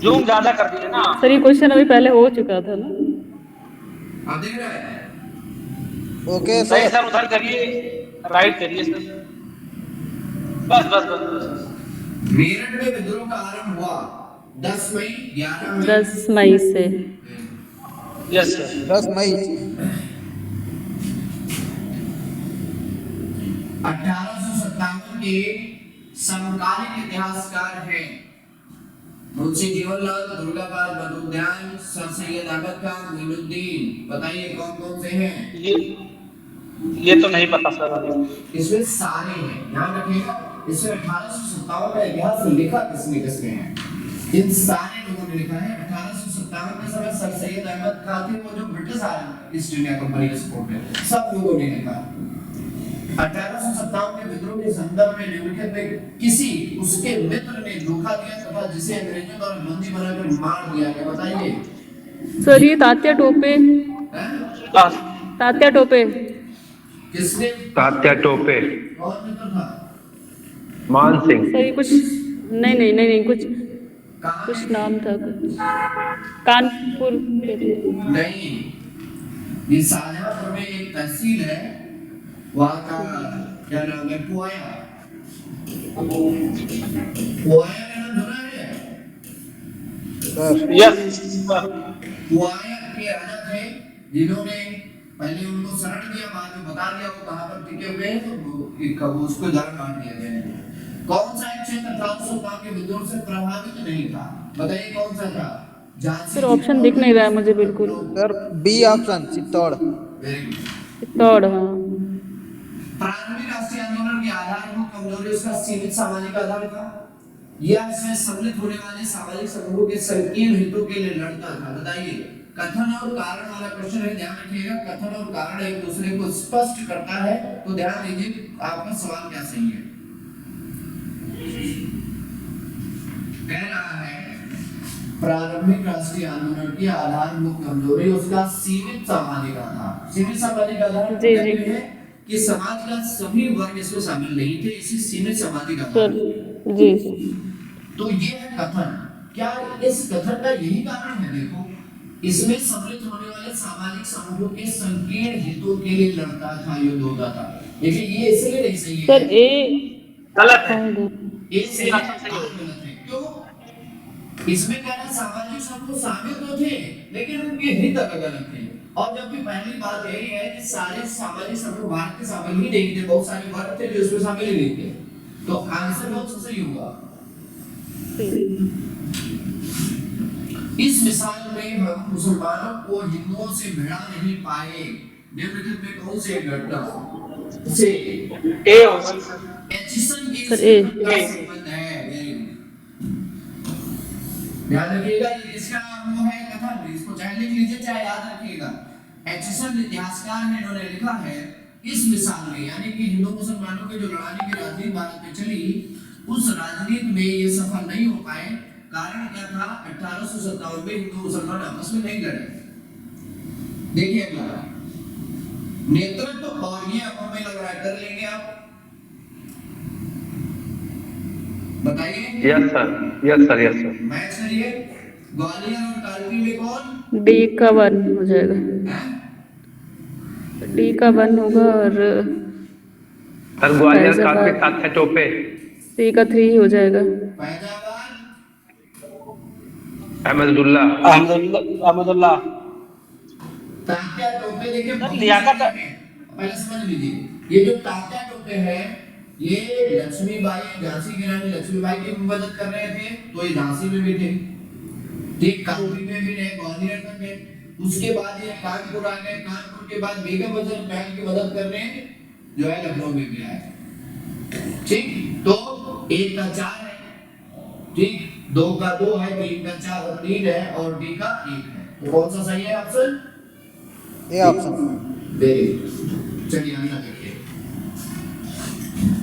जूम ज्यादा कर दीजिए ना। सर ये क्वेश्चन अभी पहले हो चुका था ना। आप देख रहे हैं? ओके नहीं सर। सर, उधर करिए, राइट करिए सर। बस बस बस बस। मेरठ में विद्रोह का आरंभ हुआ 10 मई, 11 मई। 10 मई से। Yes sir. 10 मई। 1857 के समकालीन इतिहासकार हैं मुंशी जीवनलाल, दुर्गापाल बदुद्यान, सर सैयद अहमद खान, मोइनुद्दीन। बताइए कौन कौन से हैं? ये तो नहीं पता सर अभी। इसमें सारे हैं, ध्यान रखिएगा। इसमें 1857 का इतिहास लिखा किसने किसने है? इन सारे लोगों ने लिखा है। 1857 में समय सर सैयद अहमद खान थे, वो जो ब्रिटिश ईस्ट इंडिया कंपनी के सपोर्ट में, सब लोगों ने लिखा। 1857 के विद्रोह के संदर्भ में निम्नलिखित में किसी उसके मित्र ने धोखा दिया तथा जिसे अंग्रेजों द्वारा बंदी बनाकर मार दिया गया? बताइए। सर ये तात्या टोपे। हैं? तात्या टोपे। किसने? तात्या टोपे, कौन मित्र था? मान सिंह। सर ये कुछ नहीं नहीं नहीं नहीं कुछ कहाँ कुछ के? नाम था कुछ कानपुर के थे। नहीं, ये शाहजहांपुर में एक तहसील है, वहाँ का क्या नाम है? पुआया। पुआया का नाम सुना है? Sir yes. पुआया के राजा थे जिन्होंने पहले उनको शरण दिया, बाद में बता दिया वो कहाँ पर टिके हुए हैं, तो वो उसको जड़ काट दिया गया। कौन सा एक क्षेत्र 1857 के विद्रोह से प्रभावित नहीं था? बताइए कौन सा था? झांसी, सर ऑप्शन दिख नहीं रहा है मुझे बिल्कुल। Sir B option Chittor. Very good. Chittor हाँ। प्रारंभिक राष्ट्रीय आंदोलन के आधार को कमजोरी उसका सीमित सामाजिक आधार था, या इसमें सम्मिलित होने वाले सामाजिक समूहों के संकीर्ण हितों के लिए लड़ता था? बताइए। कथन और कारण वाला प्रश्न है, ध्यान रखिएगा। कथन और कारण एक दूसरे को स्पष्ट करता है, तो ध्यान दीजिए आपका सवाल क्या सही है। कह रहा है प्रारंभिक राष्ट्रीय आंदोलन की आधारभूत कमजोरी उसका सीमित सामाजिक आधार। सीमित सामाजिक आधार जी, जी। कहते हैं कि समाज का सभी वर्ग इसमें शामिल नहीं थे, इसी सीमित सामाजिक आधार। सर जी। तो ये है कथन। क्या इस कथन का यही कारण है? देखो, इसमें सम्मिलित होने वाले सामाजिक समूहों के संकीर्ण हितों के लिए लड़ता था, युद्ध होता था। देखिए ये इसलिए नहीं सही है। सर ए गलत है। ये सही गलत है। क्यों? इसमें क्या है, सामाजिक समूह शामिल तो थे लेकिन उनके हित अलग अलग थे। और जबकि पहली बात यही है कि सारे सामाजिक समूह भारत के शामिल ही नहीं थे, बहुत सारे वर्ग थे जो इसमें शामिल ही नहीं थे। तो आंसर बहुत सही होगा। इस मिसाल में हम मुसलमानों को हिंदुओं से भिड़ा नहीं पाए। निम्नलिखित में कौन से घटना से ए होगा एचिसन के सर, ए। संबंध है? ध्यान रखिएगा, ये इसका वो है कथन, इसको चाहे लिख लीजिए चाहे याद रखिएगा। एचिसन इतिहासकार ने, इन्होंने लिखा है इस मिसाल में, यानी कि हिंदू मुसलमानों के जो लड़ाई की राजनीति भारत में चली, उस राजनीति में ये सफल नहीं हो पाए। कारण क्या था? 1857 में हिंदू मुसलमान आपस में नहीं लड़े। देखिए अगला नेतृत्व, और ये अब हमें लग रहा है कर लेंगे आप। बताइए। Yes sir, yes sir, yes sir. Match करिए। ग्वालियर और कालपी में कौन? डी का 1 हो जाएगा। हैं? डी का 1 होगा और सर ग्वालियर फैजाबाद। काफी तात्या टोपे। सी का 3 हो जाएगा। फैजाबाद, अहमदुल्ला। अहमदुल्ला। तात्या टोपे। देखिए लियाकत। पहले समझ लीजिए, ये जो तात्या टोपे है, ये लक्ष्मीबाई, झांसी की रानी लक्ष्मीबाई की मदद कर रहे थे, तो ये झांसी में भी थे, ठीक, कानपुर में भी रहे, ग्वालियर तक है। उसके बाद ये कानपुर आ गए, कानपुर के बाद बेगम अजर महल की मदद करने जो है लखनऊ में भी आए। ठीक, तो 1 का 4 है, ठीक, 2 का 2 है, 3 का 4 3 है और डी का 1 है। तो कौन सा सही है option? A option. Very good. चलिए अगला देखिए।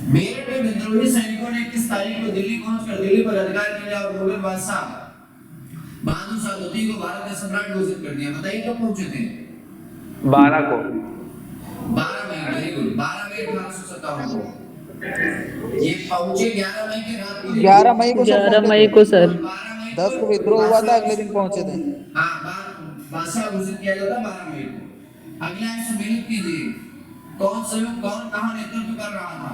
मेरठ में विद्रोही सैनिकों ने 21 तारीख को दिल्ली पहुंचकर दिल्ली पर अधिकार किया और मुगल बादशाह बहादुर शाह लोधी को भारत का सम्राट घोषित कर दिया। बताइए कब पहुंचे थे? 12 को। 12 मई, वेरी गुड, 12 मई 1857 को ये पहुंचे। 11 मई की रात को 11 मई को सर 11 पहुंचे मई थे। को सर 12 मई 10 को विद्रोह हुआ था, अगले दिन पहुंचे थे। हाँ, बादशाह घोषित किया गया था 12 मई को। अगला है सम्मिलित कीजिए, कौन कहाँ नेतृत्व कर रहा था?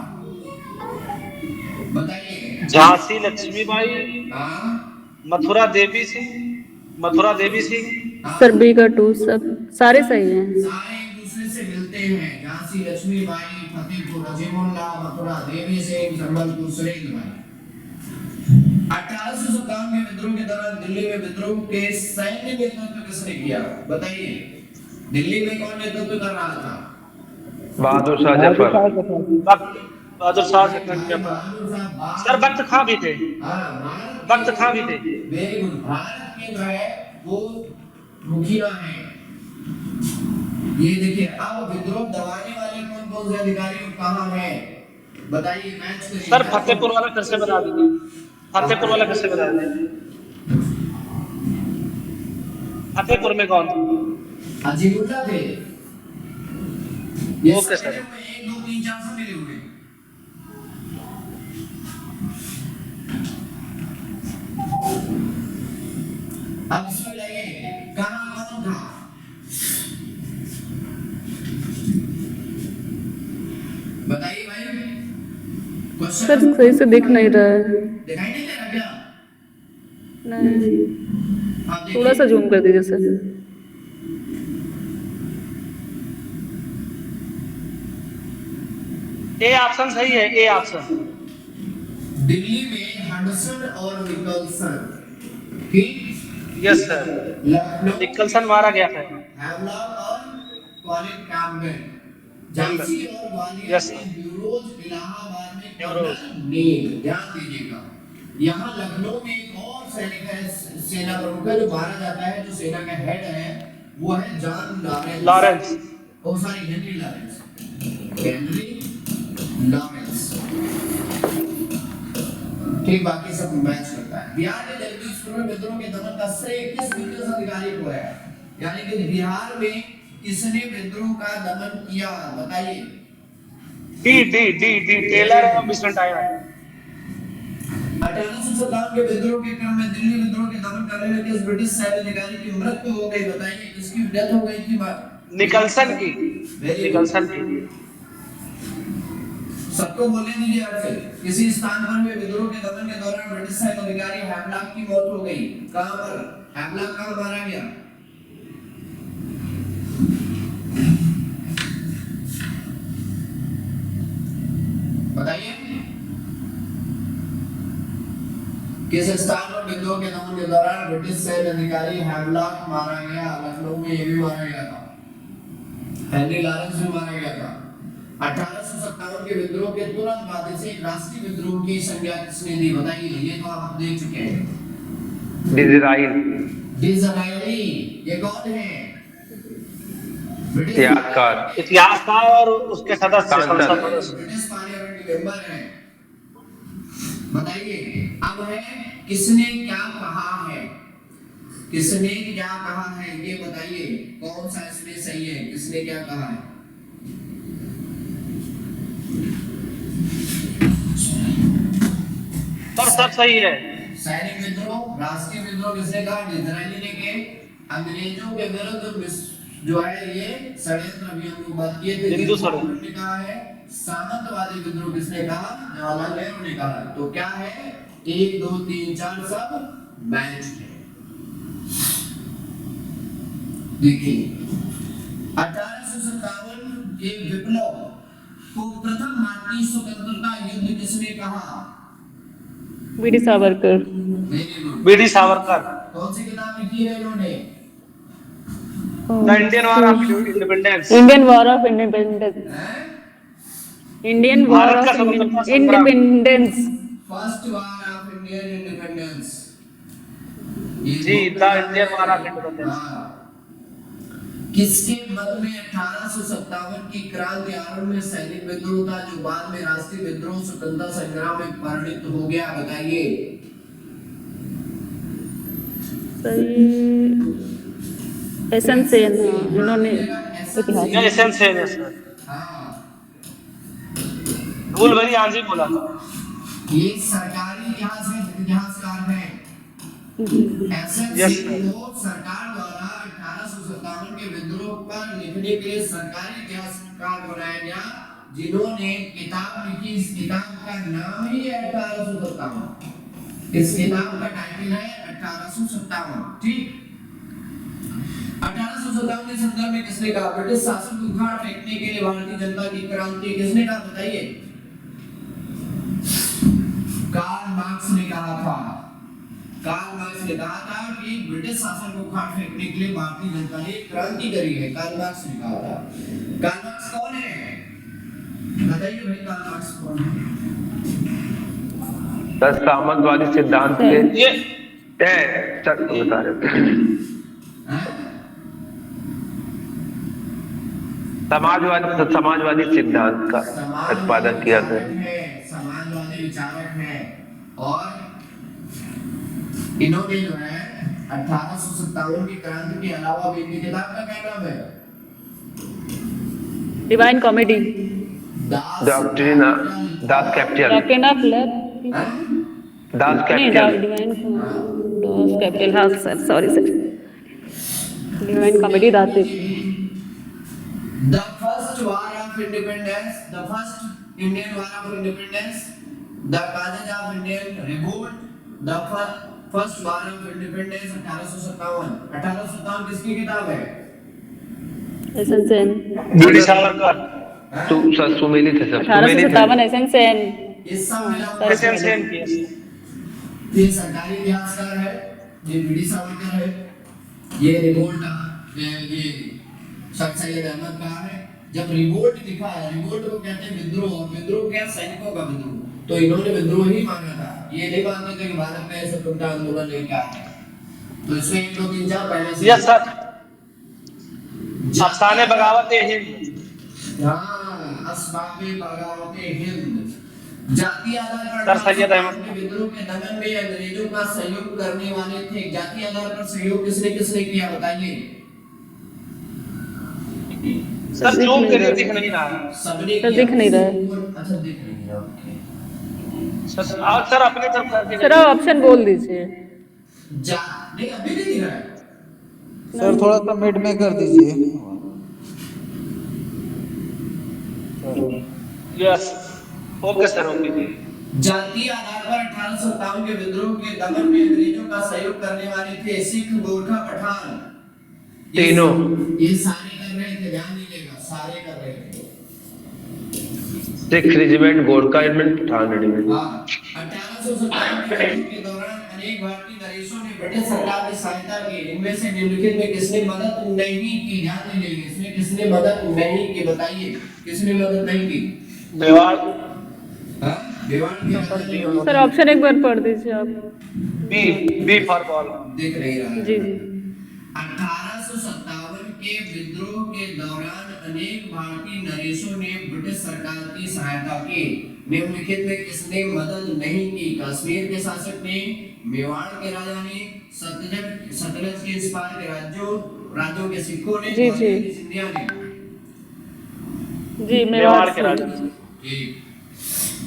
बताइए। झांसी लक्ष्मीबाई, हाँ, मथुरा देवी सिंह, मथुरा देवी सिंह। सर बी का 2 सब सारे सही हैं। सारे एक दूसरे से मिलते हैं। झांसी लक्ष्मीबाई, फतेहपुर अजीमुल्ला, मथुरा देवी सिंह, संबलपुर सुरेंद्रबाई। 1857 के विद्रोह के दौरान दिल्ली में विद्रोह के सैन्य नेतृत्व किसने किया? बताइए, दिल्ली में कौन नेतृत्व कर रहा था? बहादुर शाह जफर। बहादुर शाह जफर। सर वक्त खां भी थे, वक्त खां भी थे। Very good. भारत के जो है वो मुखिया है। ये देखिए, अब विद्रोह दबाने वाले कौन कौन से अधिकारी कहाँ हैं? बताइए, मैच करिए। सर फतेहपुर वाला कैसे बता दीजिए, फतेहपुर वाला कैसे बता दीजिए। फतेहपुर में कौन? अजीमुल्ला थे। Okay sir. 1 2 3 4 सब मिले हुए। अब इसमें लगे कहाँ कौन था? बताइए भाई। क्वेश्चन सर सही से दिख नहीं रहा है। दिखाई नहीं दे रहा क्या? नहीं, आप देखिए। थोड़ा सा जूम कर दीजिए सर। ए ऑप्शन सही है, ए ऑप्शन। दिल्ली में हडसन और निकलसन, ठीक? यस सर, लखनऊ निकलसन मारा गया था। हैवलॉक और कॉलिन कैम्पबेल। झांसी और ग्वालियर Yes, में ब्यूरोज, इलाहाबाद में ब्यूरोज। कर्नल नील। ध्यान दीजिएगा, यहाँ लखनऊ में एक और सैनिक है, सेना प्रमुख है जो मारा जाता है, जो सेना का हेड है वो है John Lawrence. Oh sorry, Henry Lawrence. Henry Lawrence, ठीक। बाकी सब मैच करता है। बिहार के जगदीशपुर में विद्रोह के दमन का श्रेय किस ब्रिटिश अधिकारी को है? यानी कि बिहार में किसने विद्रोह का दमन किया? बताइए। डी टेलर और विंस्टन टायर। 1857 के विद्रोह के क्रम में दिल्ली विद्रोह के दमन करने में किस ब्रिटिश सैन्य अधिकारी की मृत्यु हो गई? बताइए, किसकी डेथ हो गई थी? निकलसन की, Very good. निकलसन की। सबको बोलने दीजिए आपसे। किसी स्थान पर हुए विद्रोह के दमन के दौरान ब्रिटिश सैन्य अधिकारी हैवलॉक की मौत हो गई। कहां पर? हैवलॉक कहां मारा गया? बताइए, किस स्थान पर विद्रोह के दमन के दौरान ब्रिटिश सैन्य अधिकारी हैवलॉक मारा गया? लखनऊ में ये भी मारा गया था, हेनरी लॉरेंस भी मारा गया था। 1857 के विद्रोह के तुरंत बाद इसे एक राष्ट्रीय विद्रोह की संज्ञा किसने दी? बताइए, ये तो आप देख चुके हैं। डिज़रायली, ये कौन है? इतिहासकार। इतिहासकार और उसके सदस्य, संसद सदस्य। ब्रिटिश पार्लियामेंट के मेंबर हैं। बताइए, अब है किसने क्या कहा है? किसने क्या कहा है ये बताइए, कौन सा इसमें सही है? किसने क्या कहा है? सब सही है। सैनिक विद्रोह, राष्ट्रीय विद्रोह किसने कहा? डिज़रायली ने के अंग्रेजों के विरुद्ध जो है ये षड्यंत्र अभियान को बात किए थे। हिंदू षड्यंत्र ने कहा है। सामंतवादी विद्रोह किसने कहा? जवाहरलाल नेहरू ने कहा। तो क्या है? 1 2 3 4 सब मैच है। देखिए, 1857 के विप्लव को प्रथम भारतीय स्वतंत्रता युद्ध किसने कहा? वीडी सावरकर। बीडी सावरकर। कौन सी किताब लिखी है इन्होंने? The Indian war of independence. Indian war of independence. Indian war Bharat का ऑफ स्वतंत्रता संग्राम। Independence. First war of Indian independence. जी, the Indian war of independence. किसके मत में 1857 की क्रांति आरंभ में सैनिक विद्रोह था जो बाद में राष्ट्रीय विद्रोह स्वतंत्रता संग्राम में परिणत हो गया, बताइए। एसन सेन, इन्होंने इतिहास ये एसेंस है सर। हाँ, रूल वेरी आज ही बोला था। ये सरकारी इतिहास है, इतिहासकार है। एसएन Yes, सिंह को सरकार द्वारा 1857 के विद्रोह पर लिखने के लिए सरकारी इतिहासकार बनाया गया, जिन्होंने किताब लिखी। इस किताब का नाम ही है 1857। इस किताब का टाइटल है 1857। ठीक, 1857 के संदर्भ में किसने कहा ब्रिटिश शासन को उखाड़ फेंकने के लिए भारतीय जनता की क्रांति, किसने कहा बताइए? कार्ल मार्क्स ने कहा था। कार्ल मार्क्स ने कहा था कि ब्रिटिश शासन को उखाड़ फेंकने के लिए भारतीय जनता ने क्रांति करी है। कार्ल मार्क्स ने कहा था। कार्ल मार्क्स कौन है बताइए भाई? कार्ल मार्क्स कौन है? सामंतवादी सिद्धांत के ये बता रहे समाजवादी सिद्धांत का प्रतिपादन किया था। समाजवादी विचारक है और इन्होंने जो है 1857 की क्रांति के अलावा भी इनकी किताब का क्या नाम है? Divine Comedy, doctrine Das Kapital, doctrine of love, Das नहीं कैपिटल, डिवाइन कैपिटल, हाँ sir, sorry sir, Divine Comedy Das. The first war of independence, the first Indian war of independence, the causes of Indian revolt, the first war of independence 1857। 1857 किसकी किताब है? एसन सेन, वीर सावरकर, सुमेलित है सब, 1857 एसन सेन, इस सब मिला एसेंस सेन की। ये सरकारी इतिहासकार है, ये वीर सावरकर है, ये रिवोल्ट ये सर सैयद अहमद खान है। जब रिवोल्ट लिखा है, रिवोल्ट को कहते हैं विद्रोह, और विद्रोह क्या? सैनिकों का विद्रोह, तो इन्होंने विद्रोह ही माना था। ये नहीं मानते थे कि भारत में स्वतंत्रता आंदोलन लेके आए, तो इसमें 1 2 3 4 पहले से यस सर, अफसाने बगावत हिंद, हाँ, असबाबे बगावत हिंद। जाति आधार सर पर सैयद अहमद विद्रोह के दमन में अंग्रेजों का सहयोग करने वाले थे। जाति आधार पर सहयोग किसने किसने किया बताइए? सर जूम करिए, दिख नहीं रहा सबने सर दिख नहीं रहा है। अच्छा दिख नहीं रहा, ओके। सर। आज सर अपने तरफ करके सर आप ऑप्शन बोल दीजिए। नहीं अभी नहीं दिख रहा है सर, थोड़ा सा मिड में कर दीजिए। Yes, okay sir, okay. जातीय आधार पर 1857 के विद्रोह के दमन में अंग्रेजों का सहयोग करने वाले थे सिख, गोरखा, पठान, तीनों। ये सारे कर रहे थे, ध्यान दीजिएगा, सारे कर रहे थे। Sikh regiment, Gorkha regiment, Pathan regiment. 1857 के विद्रोह के दौरान अनेक भारतीय नरेशों ने ब्रिटिश सरकार की सहायता की। इनमें से निम्नलिखित में किसने मदद नहीं की? ध्यान दीजिएगा, इसमें किसने मदद नहीं की बताइए? किसने मदद नहीं की? मेवाड़, मेवाड़ की। सर ऑप्शन एक बार पढ़ दीजिए आप। B for ball. देख नहीं रहा है। जी जी। 1857 के विद्रोह के दौरान अनेक भारतीय नरेशों ने ब्रिटिश सरकार की सहायता की। निम्नलिखित में किसने मदद नहीं की? कश्मीर के शासक ने, मेवाड़ के राजा ने, सतलज के इस पार के राज्यों के सिखों ने, जी जी सिंधिया ने। जी मेवाड़ के राजा।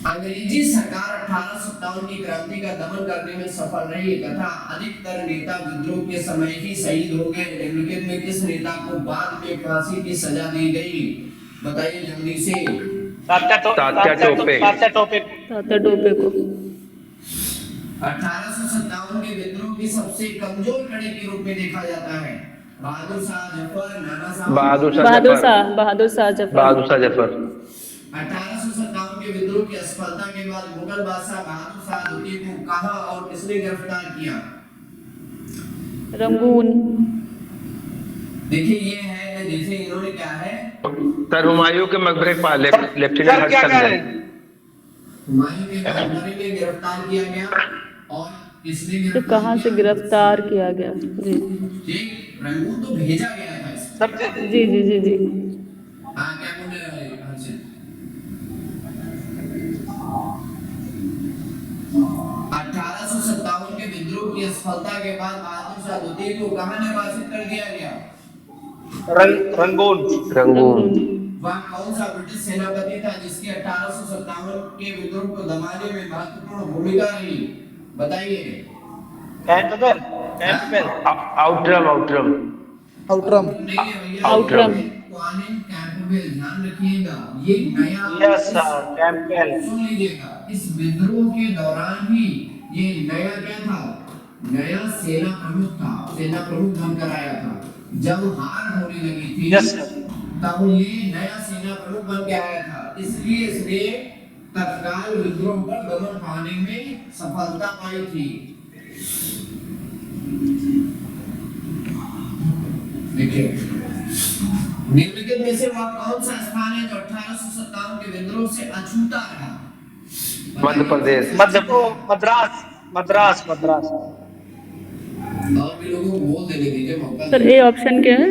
अंग्रेजी सरकार 1857 की क्रांति का दमन करने में सफल रही तथा अधिकतर नेता विद्रोह के समय ही शहीद हो गए। निम्नलिखित में किस नेता को बाद में फांसी की सजा दी गई बताइए जल्दी से? तात्या टोपे को। तात्या टोपे को। 1857 के विद्रोह की सबसे कमजोर कड़ी के रूप में देखा जाता है बहादुर शाह जफर, नाना साहब बहादुर शाह जफर। 1857 के विद्रोह की असफलता के बाद मुगल बादशाह बहादुर शाह द्वितीय को कहां और किसने गिरफ्तार किया? रंगून। देखिए ये है, जैसे इन्होंने क्या है, सर हुमायूं के मकबरे के पास लेफ्टिनेंट हडसन है। हुमायूं के मकबरे में गिरफ्तार किया गया और किसने तो कहां से गिरफ्तार किया गया? जी ठीक, रंगून तो भेजा गया था इसको। सर जी जी जी जी। हाँ क्या बोल रहे हैं हर्षित? 1857 के विद्रोह की असफलता के बाद बहादुर शाह द्वितीय को कहाँ निर्वासित कर दिया गया? रंगून। रंगून। वह कौन सा ब्रिटिश सेनापति था जिसकी 1857 के विद्रोह को दबाने में महत्वपूर्ण भूमिका रही? बताइए। कैंपबेल। हाँ? कैंपबेल। Outram Outram Outram. नहीं है भैया। आउटरम। क्वानिन कैंपबेल, ध्यान रखिएगा ये नया। Yes sir, Campbell. सुन लीजिएगा, इस विद्रोह के दौरान ही ये नया क्या था? नया सेना प्रमुख था, सेना प्रमुख बनकर आया था। जब हार होने लगी थी यस सर। तब ये नया सेना प्रमुख बन के आया था, इसलिए इसने तत्काल विद्रोह पर दमन पाने में सफलता पाई थी। देखिए, निम्नलिखित में से वह कौन सा स्थान है जो 1857 के विद्रोह से अछूता रहा? मध्य प्रदेश। मद्रास। मद्रास। मद्रास। और भी लोगों को बोल देने दीजिए मौका। सर ए ऑप्शन क्या है?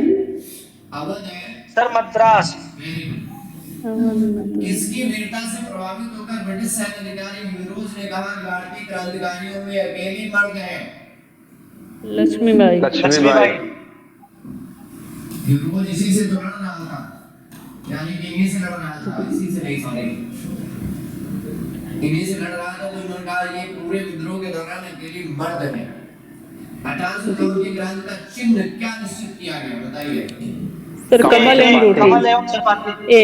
अवध है। सर मद्रास। किसकी वीरता से प्रभावित होकर ब्रिटिश सैन्य अधिकारी वीरोज ने कहा भारतीय क्रांतिकारियों में अकेली मर गए? लक्ष्मीबाई। लक्ष्मीबाई। वीरोज इसी से तो लड़ रहा था, यानी कि इन्हीं से लड़ रहा था, इसी से नहीं, सॉरी, इन्हीं से लड़ रहा था। तो उन्होंने कहा ये पूरे विद्रोह के दौरान अकेली मर्द है। 1857 की क्रांति का चिन्ह क्या निश्चित किया गया? बताइए। सर कमल एवं कमल रोटी। एवं चपाती। ए।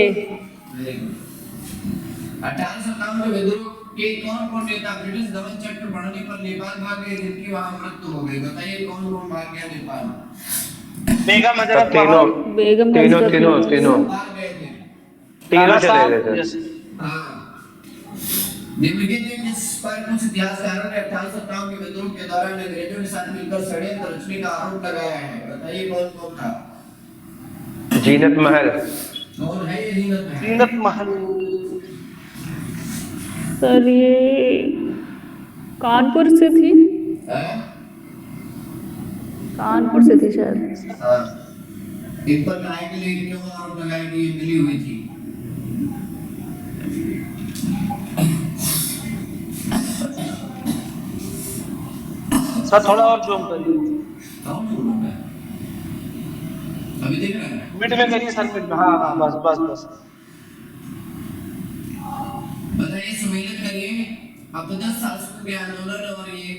1857 के विद्रोह के कौन नेता ब्रिटिश दमन चक्र बढ़ने पर नेपाल भाग गए जिनकी वहां मृत्यु हो गई? बताइए कौन भाग गया नेपाल? बेगम हजरत तीनों महल। बेगम तीनों हजरत तीनों महल। तीनों भाग गए थे। तीनों राणा चले साहब। गए यस। थे। हाँ। निम्नलिखित में जिस पर कुछ इतिहासकारों ने 1857 के विद्रोह के दौरान अंग्रेजों के साथ मिलकर षड्यंत्र रचने का आरोप लगाया है, बताइए कौन कौन था? जीनत महल। कौन है ये जीनत महल? जीनत महल। सर ये कानपुर से थी। हैं? कानपुर से थी शायद। हाँ। इन पर न्याय के लिए क्यों आरोप लगाए कि ये मिली हुई थी? सर थोड़ा और जूम करिए। कौन बोल रहा है? अभी देख रहे हैं? मिड में करिए सर, मिड में। हाँ हाँ, बस बस बस। बताइए, सुमेलित करिए। अपदस्थ शासकों के आंदोलन और ये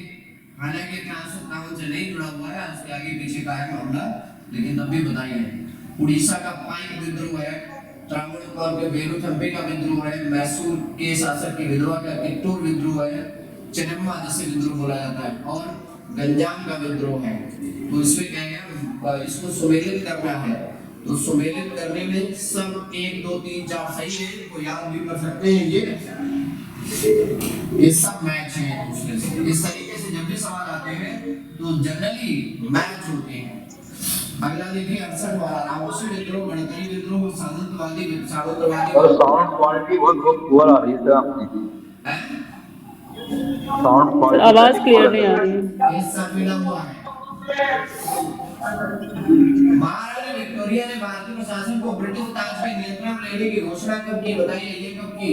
हालांकि 1857 से नहीं जुड़ा हुआ है, उसके आगे पीछे का है मामला, लेकिन तब भी बताइए। उड़ीसा का पाइक विद्रोह है, त्रावणकोर के बेलूथम्पे का विद्रोह है, मैसूर के शासक की विधवा का कित्तूर विद्रोह है, चेन्नम्मा जिसे विद्रोह बोला जाता है, और गंजाम का विद्रोह है। तो इसमें क्या है, इसको सुमेलित करना है। तो सुमेलित करने में सब 1 2 3 4 सही है, तो याद भी कर सकते हैं। ये सब मैच है एक दूसरे से। इस तरीके से जब भी सवाल आते हैं तो जनरली मैच होते हैं। अगला देखिए 68 वाला, रामोशी विद्रोह, गणतंत्री विद्रोह, सामंतवादी और साउंड क्वालिटी बहुत पुअर आ रही है सर आपकी। साउंड सर क्वालिटी आवाज क्लियर नहीं आ रही है। ये सब मिला हुआ है। महारानी विक्टोरिया ने भारतीय प्रशासन को ब्रिटिश ताज के नियंत्रण में लेने की घोषणा कब की? बताइए, ये कब की?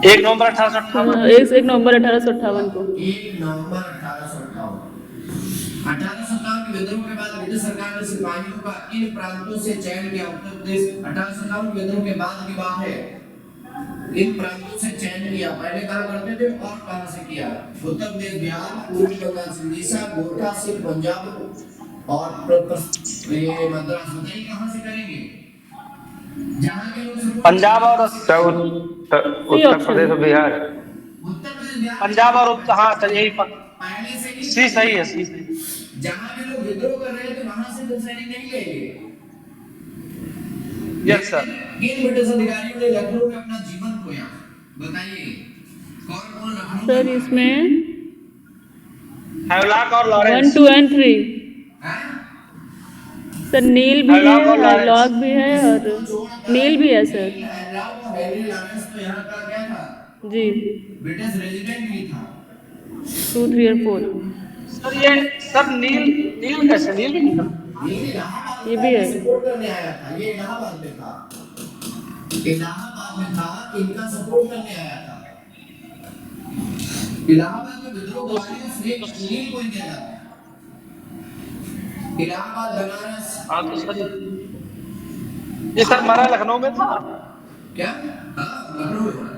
1 नवंबर 1858। 1 नवंबर 1858 को। 1 नवंबर 1858। 1857 के विद्रोह के बाद ब्रिटिश सरकार ने सिपाहियों का इन प्रांतों से चयन किया। उत्तर प्रदेश 1857 के विद्रोह के बाद की बात है। इन प्रांतों से चयन किया। पहले कहां करते थे और कहां से किया? उत्तर प्रदेश, बिहार, पूर्वी बंगाल से उड़ीसा, गोरखा, सिंध, पंजाब और ये मद्रास। बताइए कहां से करेंगे? जहां के लोग पंजाब और उत्तर प्रदेश और बिहार। उत्तर प्रदेश, बिहार, पंजाब और हाँ सर, यही पहले से ही सी सही है, सी सही। जहां के लोग विद्रोह कर रहे थे वहां से तो सैनिक नहीं लेंगे। Yes sir. किन ब्रिटिश अधिकारियों ने लखनऊ में अपना जीवन खोया? बताइए कौन कौन लखनऊ सर में? इसमें हैवलॉक और 1 लॉरेंस। 2 and 3। हैं? सर नील भी है, हैवलॉक और लॉरेंस। हैवलॉक भी है और नील भी है सर। हैवलॉक और हेनरी लॉरेंस तो यहाँ का क्या था? जी। ब्रिटिश रेजिडेंट भी था। 2 3 और 4। सर ये सर नील कैसे? नील भी नहीं था। ये भी है। सपोर्ट करने आया था, ये इलाहाबाद में था, इलाहाबाद में था, इनका सपोर्ट करने आया था। इलाहाबाद में विद्रोह द्वारा श्री नील को दिया जाता है। इलाहाबाद बनारस। हाँ तो सर ये सर हमारा लखनऊ में था। क्या? हाँ, लखनऊ में हुआ था।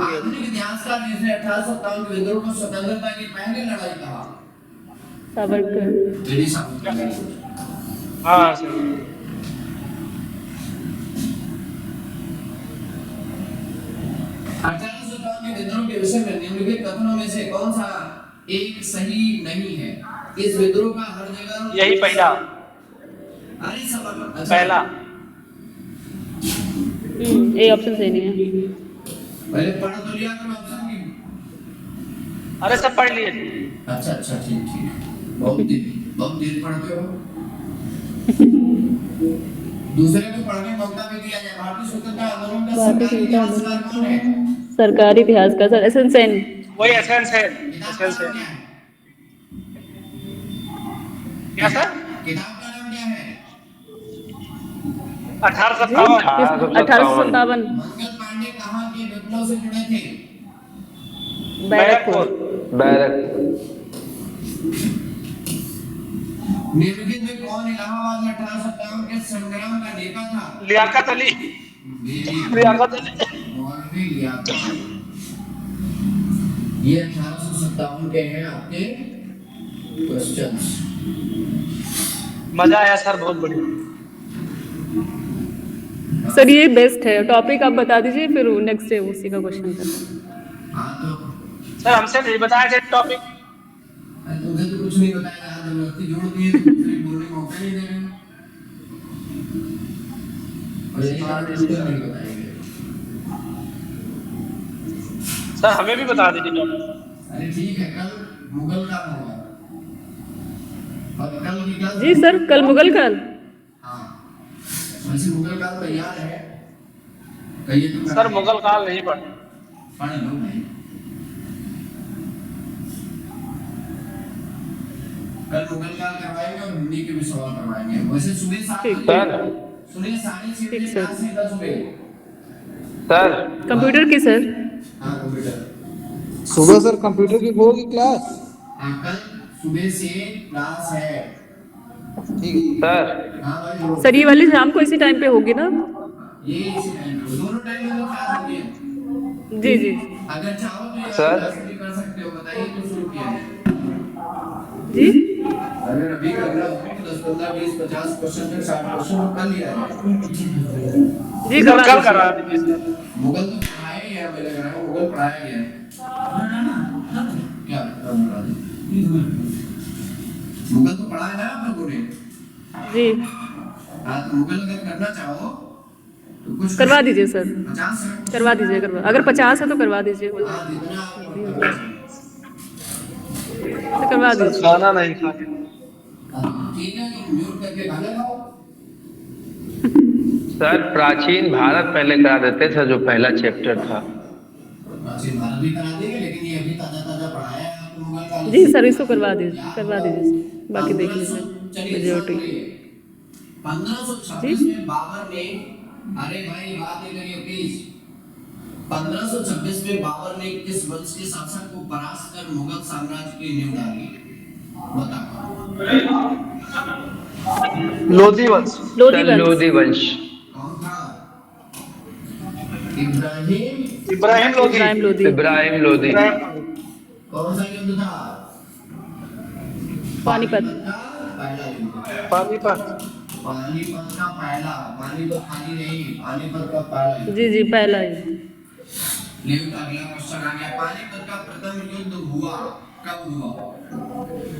आधुनिक इतिहासकार जिसने 1857 के विद्रोह को स्वतंत्रता की पहली लड़ाई कहा, सावरकर। लेडी सावरकर। हाँ सर 1857 के विद्रोह के विषय में निम्नलिखित कथनों में से कौन सा एक सही नहीं है? इस विद्रोह का हर जगह यही पहला अरे सब पहला ये ऑप्शन सही नहीं है। पहले पढ़ तो लिया करो ऑप्शन की। अरे सब पढ़ लिए थे। अच्छा अच्छा ठीक ठीक, बहुत देर पढ़ते हो। दूसरे को पढ़ने का मौका भी दिया जाए। भारतीय स्वतंत्रता आंदोलन का सरकारी इतिहासकार कौन है? सरकारी इतिहास का सर एस एन सेन। वही एसेंस है। एसेंस है क्या सर? किताब का नाम क्या है? 1857। 1857। मंगल पांडे कहाँ के विप्लव से जुड़े थे? बैरकपुर। बैरक निम्नलिखित में कौन इलाहाबाद में 1857 के संग्राम का नेता था? लियाकत अली। लियाकत अली। मौलवी लियाकत अली। ये 1857 के हैं आपके क्वेश्चंस। मजा आया सर, बहुत बढ़िया। सर ये बेस्ट है, टॉपिक आप बता दीजिए फिर नेक्स्ट से उसी का क्वेश्चन करते हैं। हाँ तो सर हमसे नहीं बताया थे टॉपिक। तुझे तो कुछ नहीं बताया, आज जबरदस्ती जोड़ दिए, दूसरे बोलने का मौका नहीं दे रहे। और ये बात इसको नहीं बताएंगे। सर हमें भी बता दीजिए टॉपिक। अरे ठीक है, कल मुगल काल होगा और कल की क्लास। जी सर कल मुगल काल। हाँ, वैसे मुगल काल तैयार है, कहिए तो सर मुगल काल नहीं पढ़े। पढ़ लो भाई। कल मुगल काल करवाएंगे और हिंदी के भी सवाल करवाएंगे। वैसे सुबह 7 ठीक। बजे, सुबह 6:30 ठीक बजे सर। क्लास है, 10 बजे। सर कंप्यूटर की सर। हाँ कंप्यूटर। सुबह सर कंप्यूटर की होगी क्लास? हाँ कल सुबह से क्लास है। ठीक है सर हाँ भाई, सर ये वाली शाम को इसी टाइम पे होगी ना? ये इसी टाइम पे, दोनों टाइम में तो क्लास होती है। जी जी अगर चाहो तो ये सर। 10 भी कर सकते हो, बताइए तो शुरू किया है। जी। अगर अभी करना हो तो 10, 15, 20, 50 क्वेश्चन में 60 क्वेश्चन कर लिया है। जी सर कल दीजिए। करा दीजिए सर। मुगल तो पढ़ाया ही है, मुझे लग रहा है मुगल पढ़ाया गया है। क्या मुगल तो पढ़ा है ना आप लोगों ने? जी हाँ तो मुगल अगर करना चाहो तो कुछ करवा दीजिए सर, 50 करवा दीजिए। करवा अगर 50 है तो करवा दीजिए। हाँ जितना आपको करना चाहिए। तो करवा सर दीजिए। खाना नहीं खा। ठीक है तो म्यूट करके खाना खाओ। सर प्राचीन भारत पहले करा देते थे, जो पहला चैप्टर था। प्राचीन भारत भी करा देंगे, लेकिन ये अभी ताजा पढ़ाया है आपको मुगल काल जी से। सर इसको करवा दीजिए। बाकी देख लीजिए मेजोरिटी। 1526 में बाबर ने, अरे भाई बात नहीं करिए प्लीज। 1526 में बाबर ने किस वंश के शासक को परास्त कर मुगल साम्राज्य की नींव डाली? बताओ। लोधी वंश। लोधी सर वंश। लोधी वंश। कौन था? इब्राहिम। इब्राहिम लोधी। इब्राहिम लोधी। इब्राहिम लोधी। कौन सा युद्ध था? पानीपत। का पहला युद्ध। पानीपत। पानीपत का पहला, पानीपत खाली नहीं, पानीपत का पहला युद्ध। जी जी पहला ही। लेकिन अगला क्वेश्चन आ गया, पानीपत का प्रथम युद्ध हुआ कब हुआ?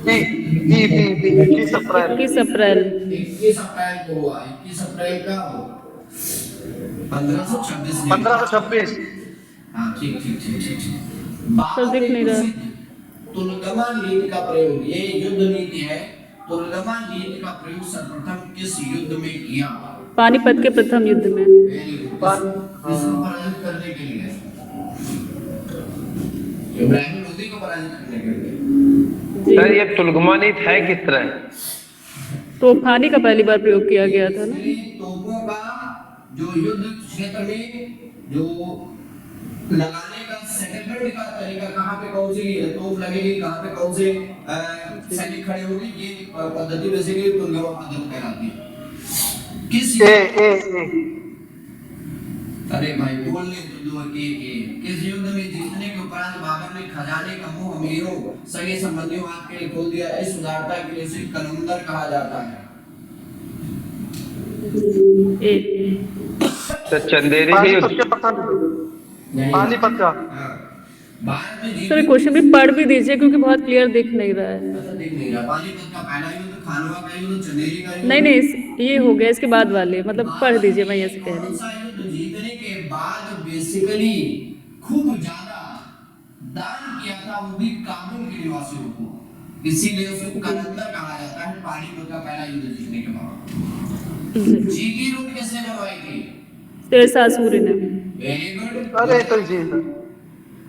21 अप्रैल। 21 अप्रैल। 21 अप्रैल को हुआ। 21 अप्रैल का हो 1526 में। 1526। हाँ ठीक। सर दिख नहीं रहा। तुलगमा नीति का प्रयोग, ये युद्ध नीति है। तुलगमा नीति का प्रयोग सर्वप्रथम किस युद्ध में किया? पानीपत के प्रथम युद्ध में। Very good. इसको पराजित करने के लिए, इब्राहिम लोधी को पराजित करने के लिए। जी सर ये तुलगमानी है किस तरह? तोपखाने का पहली बार प्रयोग किया गया था ना। तोपों का जो युद्ध क्षेत्र में जो लगाने का सेटलमेंट का तरीका, कहाँ पे कौन सी तोप लगेगी, कहाँ पे कौन से सैनिक खड़े होंगे, ये पद्धति बेसिकली तुलगमा पद्धति कहलाती है। किस अरे भाई बोलने तो किस युद्ध में जीतने के उपरांत बाबर ने खजाने का मुंह अमीरों सगे संबंधियों के लिए खोल दिया। इस उदारता के लिए उसे कलंदर कहा जाता है। ए तो चंदेरी के युद्ध पानीपत का। भारत में सर क्वेश्चन भी पढ़ भी दीजिए क्योंकि बहुत क्लियर दिख नहीं रहा है। दिख नहीं रहा। पानीपत का पहला युद्ध, खानवा का युद्ध, चंदेरी का युद्ध। नहीं ये हो गया, इसके बाद वाले मतलब पढ़ दीजिए, मैं ऐसे कह रही हूँ। कौन सा युद्ध जीतने के बाद बेसिकली खूब ज्यादा दान किया था, वो भी काबुल के निवासियों को, इसीलिए उसको कलंदर कहा जाता है। पानीपत का पहला युद्ध जीतने के बाद। जीटी रोड किसने बनवाई थी? शेरशाह सूरी ने। Very good. अरे तो जी सर।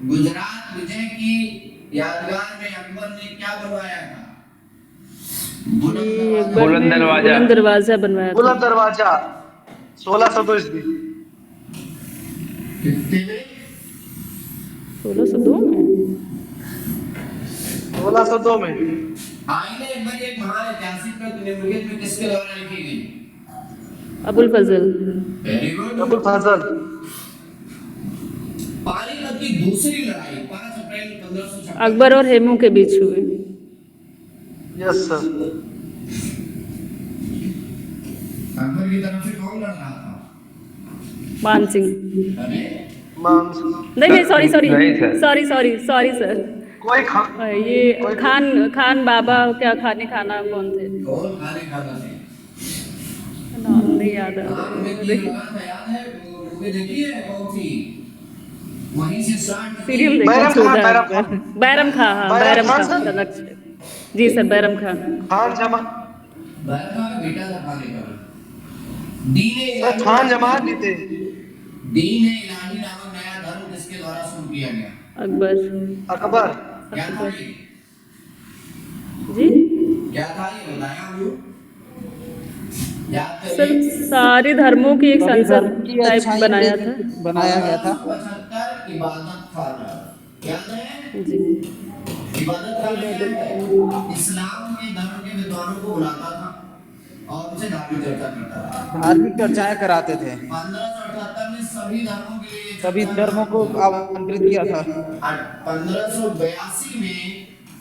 गुजरात विजय की यादगार में अकबर ने क्या बनवाया था? बुलंद दरवाजा। बुलंद दरवाजा बनवाया था। बुलंद दरवाजा 1602 ईस्वी। कितने में? 1602 में। 1602 में। आइए एक बार एक महान ऐतिहासिक कृत निम्नलिखित में किसके द्वारा लिखी गई? अबुल फजल। Very good. अबुल फजल। पानीपत की दूसरी लड़ाई 5 अप्रैल 1556 अकबर और हेमू के बीच हुई। Yes sir. अकबर की तरफ से कौन लड़ रहा था? मान सिंह। अरे नहीं सॉरी नहीं, सर। Sorry sir. कोई ये खान बाबा क्या खाने खाना कौन थे? कौन खाने खाता थे? नाम नहीं याद आ हाँ, मुझे की लगा था, याद है मूवी देखी है कौन सी? वहीं से स्टार्ट सीरियल बैरम खान, बैरम खान। बैरम खान, हाँ बैरम बैरम खान, खान सर। लक्ष्य। जी सर, बैरम खान। खान जमा बैरम का बेटा था खाने का। दीने सर, खान जमा जीते। दीन इलाही नामक नया धर्म किसके द्वारा शुरू किया गया? अकबर। क्या था ये? जी क्या था ये बताया हूँ? याद सर, करिए। सारे धर्मों की एक सभी संसद धर्म की टाइप अच्छाई बनाया के था। लिए बनाया गया था। 1575 इबादत खाना याद है? जी इबादत खाना क्या है? इस्लाम के धर्म के विद्वानों को बुलाता था और उनसे धार्मिक चर्चा करता था। धार्मिक चर्चाएं कराते थे। 1578 में सभी धर्मों के लिए सभी धर्मों को आमंत्रित किया था। 1582 में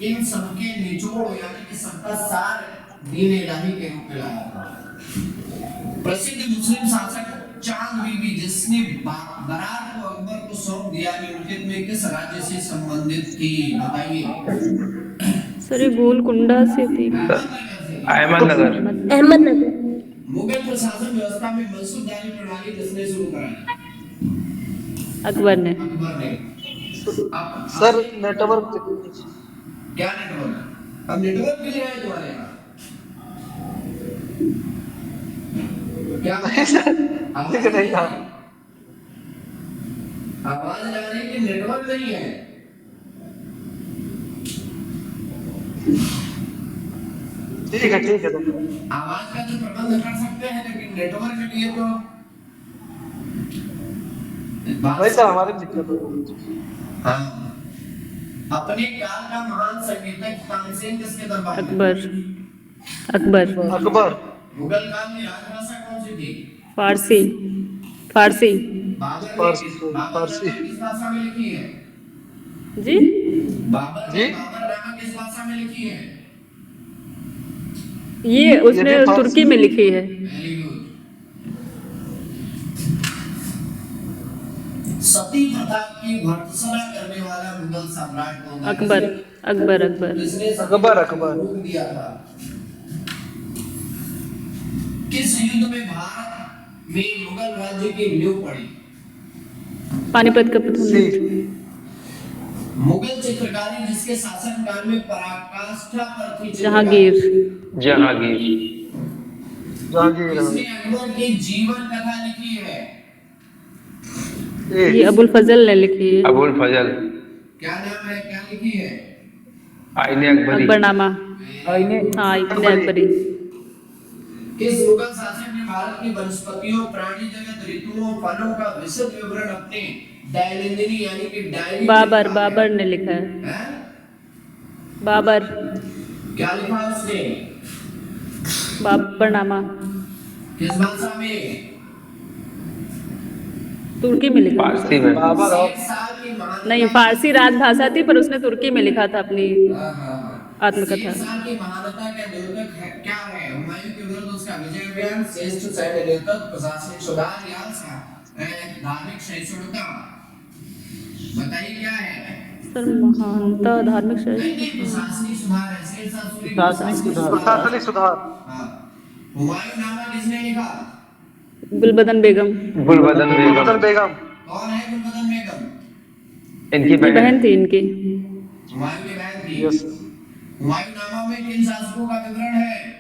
इन सबके निचोड़ यानी कि सबका सार दीन इलाही के रूप में लाया था। प्रसिद्ध मुस्लिम शासक चांद बीबी जिसने बरात को अकबर को सौंप दिया, निम्नलिखित में किस राज्य से संबंधित थी? बताइए। सर, ये गोलकुंडा से थी। अहमदनगर। मुगल प्रशासन व्यवस्था में मनसूबदारी प्रणाली किसने शुरू कराई? अकबर ने। अकबर ने। अब सर नेटवर्क क्या नेटवर्क? अब नेटवर्क भी नहीं है तुम्हारे यहाँ? क्या नहीं सर, आवाज नहीं था। आवाज जा रही है कि नेटवर्क नहीं है? ठीक है आवाज का तो प्रबंध कर सकते हैं, लेकिन नेटवर्क के लिए तो भाई सर हमारे दिक्कत हो। हाँ। अपने काल का महान संगीतज्ञ तानसेन किसके दरबार में? अकबर। अकबर। मुगल काल में राजभाषा कौन सी थी? फारसी। बाबर फारसी। किस भाषा में लिखी है? जी बाबर नामा किस भाषा में लिखी है? ये उसने तुर्की में लिखी है। Very good. सती प्रथा की भर्त्सना करने वाला मुगल सम्राट कौन था? अकबर। जिसने अकबर। रोक दिया था। किस युद्ध में भारत में मुगल राज्य की नींव पड़ी? पानीपत का प्रथम युद्ध। मुगल चित्रकारी जिसके शासनकाल में पराकाष्ठा पर थी? जहांगीर। इसने अकबर की जीवन कथा लिखी है? ये अबुल फजल ने लिखी है। अबुल फजल। क्या नाम है? क्या लिखी है? आईने अकबरी। अकबरनामा। आईने हाँ इब्ने अकबरी। किस मुगल शासक ने भारत की वनस्पतियों, प्राणी जगत, ऋतुओं, फलों का विशद विवरण अपने दैनंदिनी यानी कि डायरी में बाबर, लिखा है? बाबर ने लिखा है। हैं? बाबर, क्या लिखा उसने? बाबरनामा। किस भाषा में? तुर्की में लिखा है फारसी सर। में। बाबर और 100 साल की महानता नहीं, फारसी राजभाषा थी पर उसने तुर्की में लिखा था अपनी आत्मकथा। 100 साल की महानता का द्योतक है क्या है? हुमायूं के विरुद्ध उसका विजय अभियान, श्रेष्ठ सैन्य नेतृत्व, प्रशासनिक सुधार या धार्मिक सहिष्णुता? बताइए क्या है? सर महानता, धार्मिक नहीं नहीं, सहिष्णुता। प्रशासनिक सुधार है। शेरशाह सूरी की प्रशासनिक सुधार। प्रशासनिक सुधार। हाँ। हुमायूं नामा किसने लिखा? गुलबदन बेगम। गुलबदन गुलबदन बेगम। बेगम। कौन है गुलबदन बेगम? इनकी ये बहन। बहन थी इनकी। हुमायूं की बहन थी। यस। हुमायूं नामा में किन शासकों का विवरण है?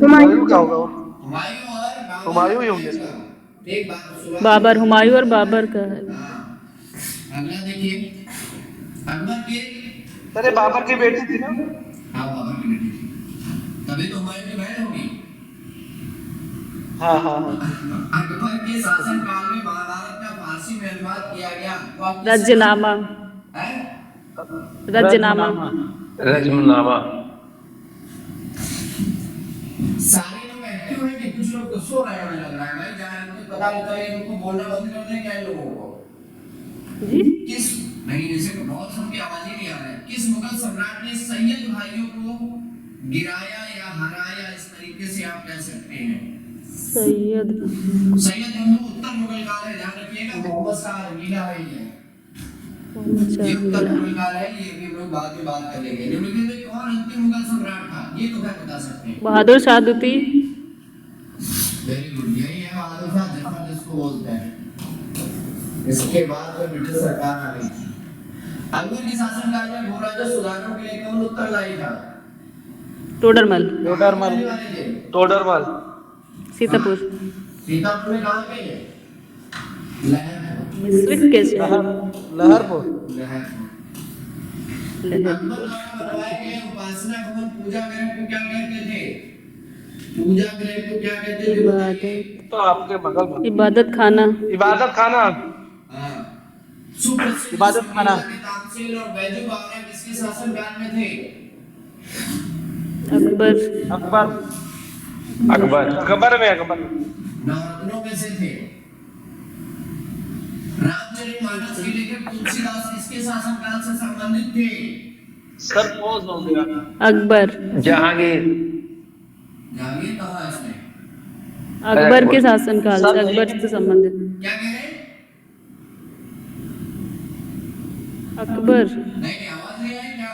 हुमायूं क्या होगा? हुमायूं और बाबर। हुमायूं ही होंगे सर। एक बात सुनो। बाबर, हुमायूं और बाबर का है। हाँ। अगला देखिए, अकबर के। अरे बाबर की बेटी थी ना। हाँ बाबर की बेटी थी, तभी तो हुमायूं की बहन होगी। हाँ हाँ हाँ। अकबर के शासन काल में महाभारत का फारसी में अनुवाद किया गया। वो आप किस- रज्जनामा। हैं? रज्जनामा। रजमनामा। सारे लोग एक्टिव हैं कि कुछ लोग तो सो रहे हैं? मुझे लग रहा है भाई, जहाँ इनको पता होता है इनको बोलना बंद कर दें क्या इन लोगों को? जी। किस नहीं, जैसे कि बहुत सबकी आवाज ही नहीं आ रहा है। किस मुगल सम्राट ने सैयद भाइयों को गिराया या हराया, इस तरीके से आप कह सकते हैं? सैयद। सैयद हम लोग उत्तर मुगल काल है, ध्यान रखिएगा। मोहम्मद शाह रंगीला है ये उत्तर मुगल काल है, ये भी हम लोग बाद में बात कर लेंगे। निम्नलिखित में कौन अंतिम मुगल सम्राट था? ये तो क्या बता सकते हैं? बहादुर शाह द्वितीय। वेरी गुड, यही है बहादुर शाह जफर जिसको बोलते हैं। इसके बाद में ब्रिटिश सरकार आ गई थी। अकबर के शासनकाल में भूराजस्व सुधारों के लिए कौन उत्तरदायी था? टोडरमल। टोडरमल। रहने वाले थे? टोडरमल। सीतापुर। सीतापुर में कहाँ पे है? लहरपुर। मिस्र के शहर। लहरपुर। लहरपुर। लहर। अकबर द्वारा बनवाए गए उपासना भवन पूजा गृह को क्या कहते थे? पूजा गृह को क्या कहते थे? इबादत। तो आपके बगल में इबादत खाना। इबादत खाना। हाँ। सुप्रसिद्ध इबादत खाना। तामसील और बैजू बावरा किसके शासनकाल में थे? अकबर। अकबर। अकबर। अकबर में अकबर। नवरत्नों में से थे। रामचरितमानस के लेखक तुलसीदास किसके शासनकाल से संबंधित थे? सर पॉज हो गया। अकबर। जहांगीर। जहांगीर कहाँ है इसमें? अकबर के शासनकाल से, अकबर से संबंधित। क्या कह रहे हैं? अकबर। नहीं आवाज नहीं आई क्या?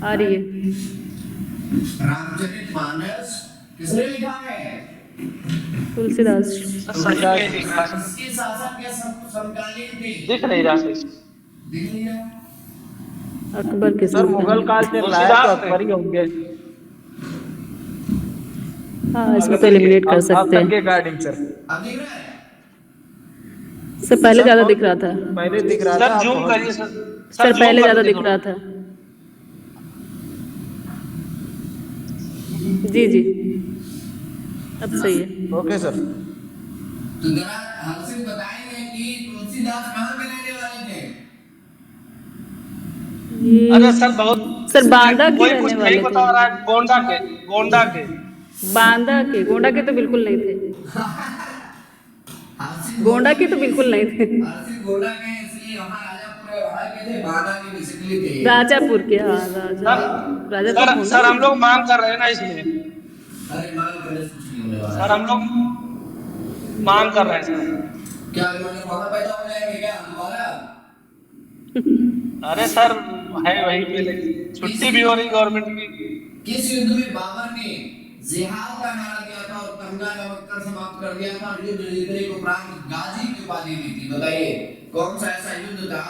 आ रही है। रामचरितमानस किसने लिखा है? तुलसीदास। सही में लिखा है। इसके शासक के समकालीन थे। दिख नहीं रहा सही। दिख नहीं रहा? अकबर के सर मुगल काल से लाए तो अकबर ही होंगे। हाँ, इसमें तो एलिमिनेट कर सकते हैं। के अकॉर्डिंग सर। अब दिख रहा है? सर पहले ज्यादा दिख रहा था। पहले दिख रहा था। सर जूम करिए सर। सर zoom पहले कर ज्यादा दीजिए दिख रहा था। जी जी, अब सही है। Okay sir. तो जरा हमसे बताएंगे कि तुलसीदास कहाँ के रहने वाले थे? अरे ये सर बहुत सर बांदा के कोई रहने कुछ वाले नहीं बता थे। रहा है। गोंडा के। गोंडा के। बांदा के, गोंडा के तो बिल्कुल नहीं थे। हर्षित गोंडा के तो बिल्कुल नहीं थे। हर्षित गोंडा के, इसलिए वहाँ राजापुर वहाँ के थे, बांदा के बेसिकली थे। राजापुर के, हाँ राजा राजा तो सर होना। सर हम लोग मांग कर रहे हैं ना इसलिए। अरे मान करने से कुछ नहीं होने वाला। सर हम लोग मांग कर रहे हैं सर। क्या मतलब वहाँ पैदा हो जाएंगे क्या दोबारा? अरे सर है वहीं पे, लेकिन छुट्टी भी हो रही गवर्नमेंट की। किस युद्ध में बाबर ने जिहाद का नारा दिया था और तमगा नमक कर समाप्त कर दिया था? युद्ध जीतने के उपरांत गाजी की उपाधि दी थी। बताइए कौन सा ऐसा युद्ध था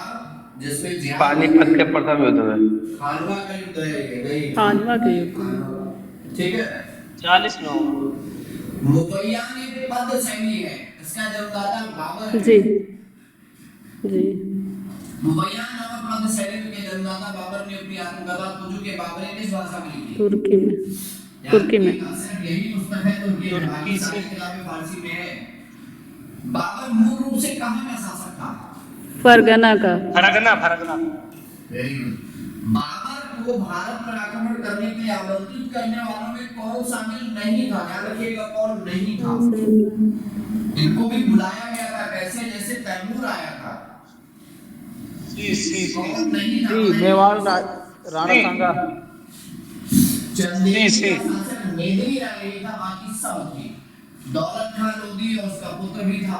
जिसमें जिहाद? पानीपत के प्रथम युद्ध में। खानवा का युद्ध है ये, नहीं खानवा के युद्ध। ठीक है। 40 में होगा। मुगैया ने पद शैली है, इसका जन्मदाता बाबर है। जी जी। मुबैया नामक मध्य शैली के जन्मदाता बाबर ने अपनी आत्मकथा तुजु के बाबरी किस भाषा में लिखी? तुर्की में। तुर्की में। सिर्फ यही पुस्तक है तुर्की में, बाकी सारी किताबें फारसी में है। बाबर मूल रूप से कहाँ का शासक था? फरगना का। Fergana Fergana. Very good. Babur को भारत पर आक्रमण करने के लिए आमंत्रित करने वालों में कौन शामिल नहीं था? ध्यान रखिएगा, कौन नहीं था? इनको भी बुलाया गया था, कैसे? जैसे तैमूर आया था। कौन नहीं था? मेवाड़ राणा सांगा। चंदेरी का शासक नेदरी राय था, बाकी सब थे। दौलत खान लोधी और उसका पुत्र भी था।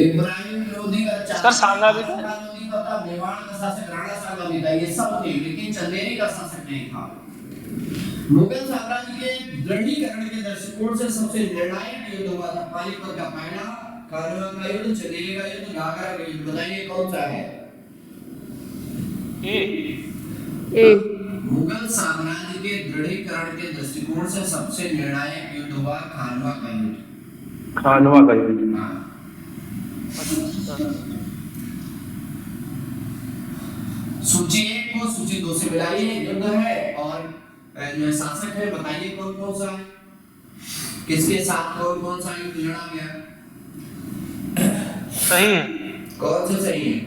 इब्राहिम लोधी का सर सांगा भी था। लोधी का था। मेवाड़ का शासक राणा सांगा भी था। ये सब थे, लेकिन चंदेरी का शासक नहीं था। मुगल साम्राज्य के दृढ़ीकरण के दृष्टिकोण से सबसे निर्णायक युद्ध हुआ था पानीपत का पहला, खानवा का युद्ध, चंदेरी का युद्ध, घाघरा का युद्ध। बताइए कौन सा है? ए मुगल साम्राज्य के दृढ़ीकरण के दृष्टिकोण से सबसे निर्णायक युद्ध हुआ खानवा का युद्ध। खानवा का युद्ध। हाँ। सूची 1 को सूची 2 से मिलाइए। युद्ध है और जो शासक है, बताइए कौन कौन सा है, किसके साथ कौन कौन सा युद्ध लड़ा गया? सही है। कौन सा सही है?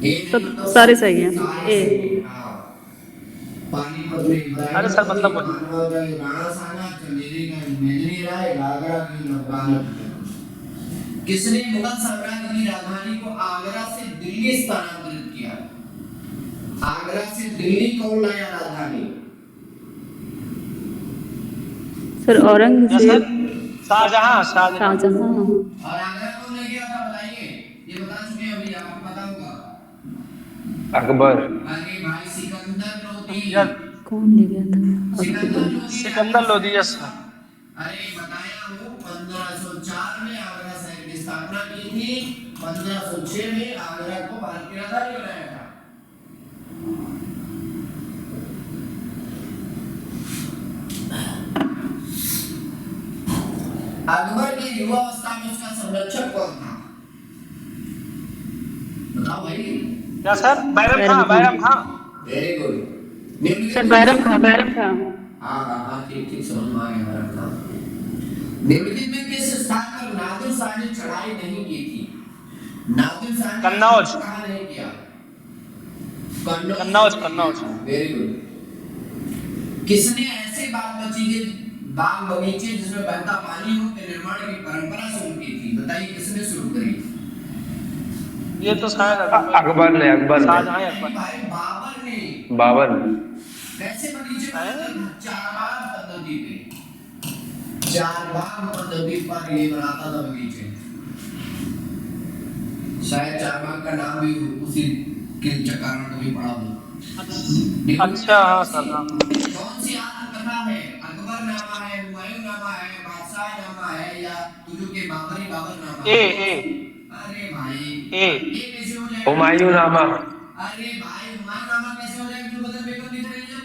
ए सब सारे सही हैं। ए पानीपत में इब्राहिम, अरे सर मतलब राणा सांगा, चंदेरी का मेदिनी राय, घाघरा की नौबत। किसने मुगल साम्राज्य की राजधानी को आगरा से दिल्ली स्थानांतरित किया? आगरा से दिल्ली कौन लाया राजधानी? सर औरंगजेब। शाहजहां। शाहजहां। और आगरा कौन ले गया था? बताइए, ये बता चुके हैं अभी, आपको पता होगा। अकबर। अरे भाई, सिकंदर लोधी। कौन ले गया था? सिकंदर लोधी। Yes sir. अरे बताया हूँ, 1504 में आगरा शहर की स्थापना की थी। 1506 में आगरा को भारत की राजधानी बनाया था। अकबर की युवावस्था में उसका संरक्षक कौन था? बताओ भाई। क्या sir? Bairam Khan. Bairam Khan. Very good. Sir Bairam Khan. हाँ, ठीक समझ में आ गया। बैरम खां। निम्नलिखित में किस स्थान पर नादिर शाह ने चढ़ाई नहीं की थी? नादिर शाह ने कन्नौज। कहाँ नहीं किया? कन्नौज। Very good. किसने ऐसे बाग बगीचे जिसमें बहता पानी हो के निर्माण की परंपरा शुरू की थी? बताइए किसने शुरू करी? ये तो शायद अकबर ने। शाहजहां अकबर। भाई बाबर। कैसे बगीचे बनाते? चारबाग पद्धति पे। चारबाग पद्धति पर ये बनाता था बगीचे। शायद चारबाग का नाम भी उसी के कारण कभी पड़ा हो। अच्छा हाँ सर। कौन सी आत्मकथा है? अकबर नामा है, हुमायूं नामा है, बादशाह नामा है, या तुजु के बाबर नामा है? अरे भाई, ए कैसे हो जाएगा? हुमायूं नामा। अरे भाई, हुमायूं नामा कैसे हो जाएगा? जो बदल बेकर लिख रही है।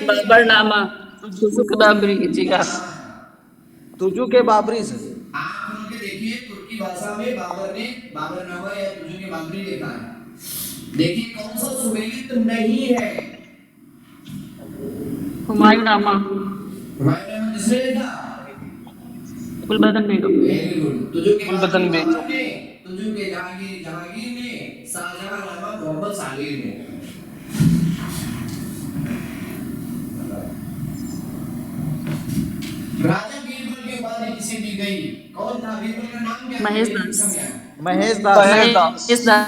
बाबरनामा। तुजु के बाबरी जी। तुजु के बाबरी से। आप खोल के देखिए, तुर्की भाषा में बाबरनामा या तुजु के बाबरी लिखा है। देखिए कौन सा सुमेलित नहीं है? हुमायूंनामा। हुमायूं किसने लिखा? गुलबदन बेगम। Very good. तुजु के गुलबदन बेगम। तुजु के जहांगीर ने, शाहजहां नामा मोहम्मद सालिर ने। राजा बीरबल की उपाधि किसे दी गई? कौन था? बीरबल का नाम क्या? महेश दास। महेश दास।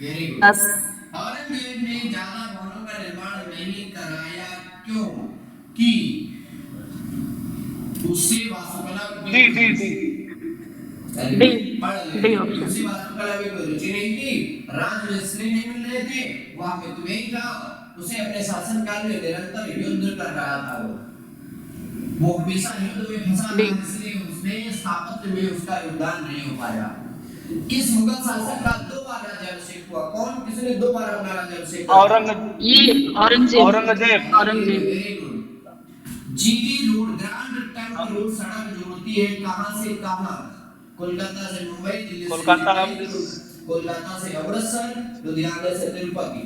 Very good. औरंगजेब ने ज्यादा भवनों का निर्माण नहीं कराया, क्यों? कि उससे वास्तुकला डी ऑप्शन। उससे वास्तुकला में कोई रुचि नहीं थी, राजमिस्त्री नहीं मिल रहे थे, वहां पे तुम्हें ही था। उसे अपने शासनकाल में निरंतर युद्ध कर रहा था। वो हमेशा युद्ध में फंसा था, इसलिए उसने स्थापत्य में उसका योगदान नहीं हो पाया। किस मुगल शासक का 2 बार राज्याभिषेक हुआ? कौन? किसने 2 बार अपना राज्याभिषेक? Aurangzeb. Very good. GT road grand time की रोड सड़क जो होती है कहाँ से कहाँ, कोलकाता से मुंबई, दिल्ली से कोलकाता, दिल्ली, कोलकाता से अमृतसर, लुधियाना से तिरुपति,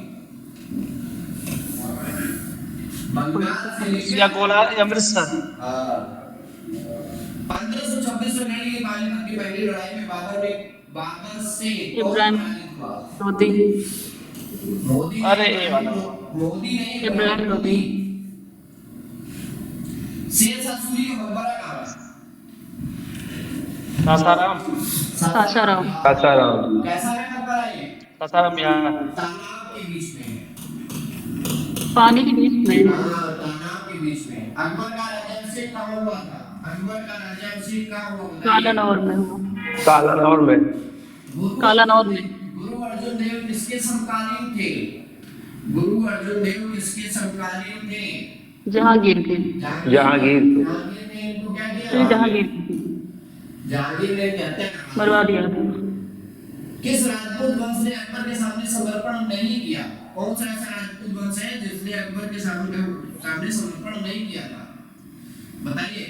बंगाल से लेकर या गोला अमृतसर। 1526 में लड़ी गई पानीपत की पहली लड़ाई में बाबर से कौन इब्राहिम पराजित हुआ? लोधी। मोदी अरे नहीं, ये वाला। मोदी नहीं, इब्राहिम लोधी। शेरशाह सूरी का मकबरा कहाँ है? सासाराम। सासाराम। सासाराम। कैसा है मकबरा ये? सासाराम यहाँ। तालाब के बीच में है। पानी के बीच में। हाँ, तालाब के बीच में। अकबर का राज्याभिषेक कहाँ हुआ था? अकबर का राज्याभिषेक कहाँ हुआ बताइए? कालानौर में हुआ। कालानौर में। कालानौर में। गुरु अर्जुन देव किसके समकालीन थे? गुरु अर्जुन देव किसके समकालीन थे? जहांगीर के। जहांगीर। जहांगीर ने इनको क्या श्री किया? जहांगीर जहांगीर ने क्या किया? मरवा दिया था। किस राजपूत वंश ने अकबर के सामने समर्पण नहीं किया? कौन सा ऐसा राजपूत वंश है जिसने अकबर के सामने समर्पण नहीं किया था? बताइए।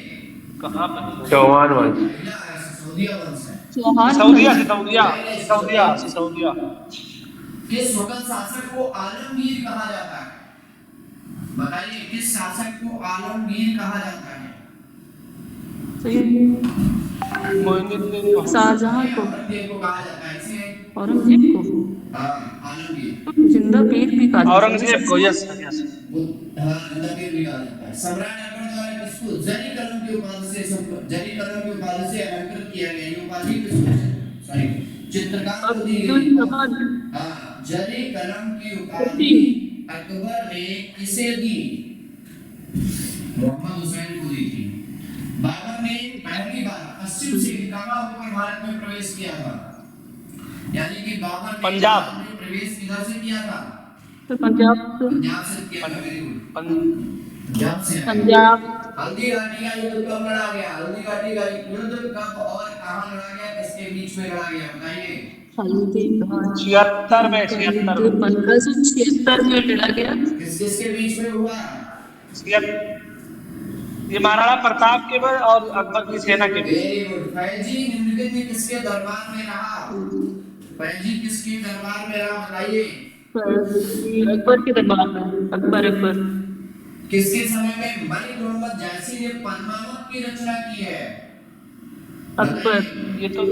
कहाँ पर? चौहान वंश। पहला सिसोदिया वंश है। चौहान। सिसौदिया। किस मुगल शासक को आलमगीर कहा जाता है? बताइए, किस शासक को आलमगीर कहा जाता है? शाहजहां को। औरंगजेब को कहा जाता है। इसे औरंगजेब को। हाँ, आलमगीर। जिंदा पीर भी कहा जाता है। औरंगजेब को, यस यस। हाँ, नबीर भी कहा जाता है। सम्राट अकबर द्वारा किसको जरी कलम की उपाधि से अलंकृत किया गया? ये उपाधि किसको? सॉरी, चित्रकार को दी गई। हाँ, जरी कलम की उपाधि अकबर ने किसे दी? मोहम्मद हुसैन को दी थी। बाबर ने पहली बार पश्चिम से कहाँ होकर भारत में प्रवेश किया था? यानी कि बाबर ने पंजाब। भारत में प्रवेश किधर से किया था? तो पंजाब से। पंजाब से किया था। Very good. पंजाब से। पंजाब। हल्दी घाटी का युद्ध कब लड़ा गया? हल्दी घाटी का युद्ध कब और कहाँ लड़ा गया? किसके बीच में लड़ा गया? बताइए। हल्दी घाटी 76 में। 1576 में लड़ा गया। किसके बीच में हुआ? ये महाराणा प्रताप के और अकबर की सेना के बीच। Very good. फैजी निम्नलिखित में किसके दरबार में रहा? फैजी किसके दरबार में रहा? बताइए। अकबर के दरबार में। अकबर। किसके समय में मलिक मोहम्मद जायसी ने पद्मावत की रचना की है? अकबर। ये तो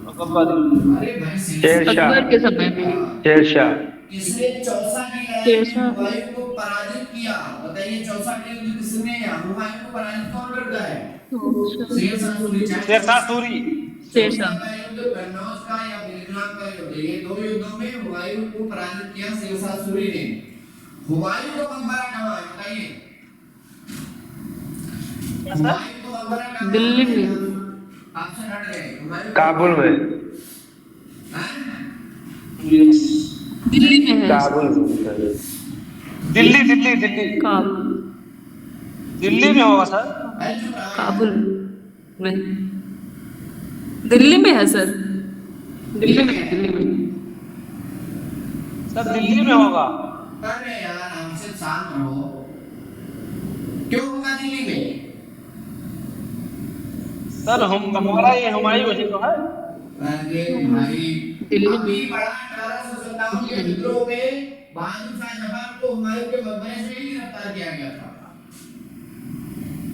अकबर। अरे भाई, शेरशाह। अकबर के समय में। शेरशाह। किसने चौसा की लड़ाई में हुमायूं को पराजित किया? बताइए, चौसा के युद्ध किसने हुमायूं को पराजित कौन करता है? शेरशाह सूरी। शेरशाह सूरी। शेरशाह का युद्ध, कन्नौज का या बेलग्राम का युद्ध, ये दो युद्धों में हुमायूं को पराजित किया शेरशाह सूरी ने। हुमायूं का मकबरा कहाँ है? बताइए। हुमायूं का मकबरा कहाँ है? दिल्ली में। ऑप्शन हट गए। काबुल में। दिल्ली में है। काबुल। दिल्ली। काबुल। दिल्ली में होगा सर। काबुल में। दिल्ली में है सर। दिल्ली में। सर दिल्ली में होगा। अरे यार, हमसे शांत रहो। क्यों होगा दिल्ली में? सर हम हमारा ये हुमायूं वही तो है। अरे भाई, दिल्ली में। अभी बड़ा 1857 के विद्रोह में बहादुर शाह जफर को हुमायूं के मकबरे से ही गिरफ्तार किया गया था।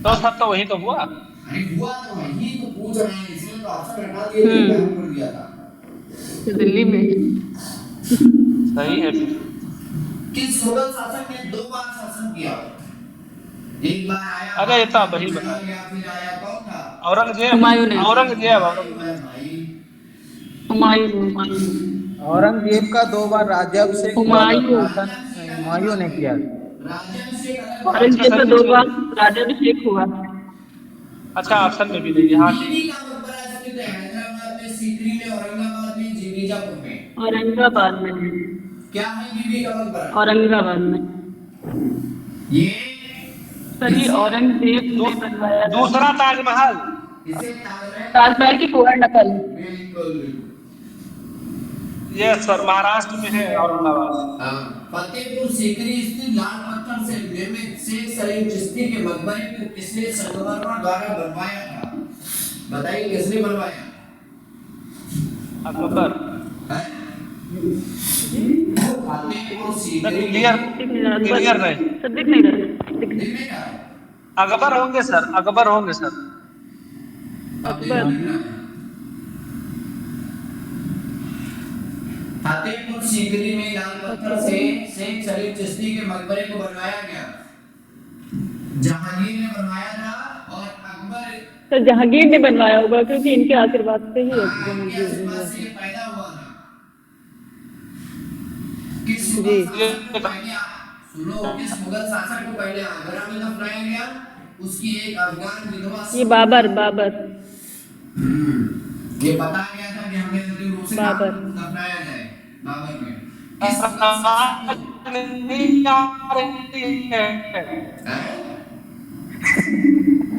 तो सर तो वही तो हुआ। अरे हुआ तो वही तो पूछ रहे हैं, इसलिए तो ऑप्शन हटा दिए थे, बैन कर दिया था। दिल्ली में। सही है। किस मुगल शासक ने 2 बार शासन किया? एक बार आया, अरे ये तो वही बता। फिर आया, कौन था? औरंगजेब। हुमायूं ने। औरंगजेब। औरंगजेब का 2 बार राज्याभिषेक हुमायूं ने किया। राज्याभिषेक औरंगजेब का 2 बार राज्याभिषेक हुआ। अच्छा, ऑप्शन में भी नहीं है। हाँ ठीक। बीबी का मकबरा स्थित है हैदराबाद में, सीकरी में, औरंगाबाद में, बीजापुर में। औरंगाबाद में। क्या है बीबी का मकबरा? औरंगाबाद में। ये सर ये औरंगजेब ने बनवाया था। दूसरा ताजमहल। इसे ताजमहल की पूर्ण नकल। बिल्कुल। ये सर महाराष्ट्र में है औरंगाबाद। फतेहपुर सीकरी स्थित लाल पत्थर से निर्मित शेख सलीम चिश्ती के मकबरे को किसने संगमरमर द्वारा बनवाया था? बताइए किसने बनवाया? अकबर। फतेहपुर सीकरी क्लियर क्लियर नहीं। सर दिख नहीं रहा है। दिखने का है? अकबर होंगे सर, अकबर होंगे सर। अकबर। फतेहपुर सीकरी में लाल पत्थर से शेख सलीम चिश्ती के मकबरे को बनवाया गया। जहांगीर ने बनवाया था और अकबर सर जहांगीर ने बनवाया होगा क्योंकि इनके आशीर्वाद से ही के जहांगीर आशीर्वाद से ये पैदा हुआ था। किस जी। मुगल शासक को पहले सुनो, किस मुगल शासक को पहले आगरा में दफनाया गया? उसकी एक अफगान विधवा ये बाबर बाबर ये बताया गया था कि हमें अंतिम रूप से बाबर। दफनाया जाए बाबर में।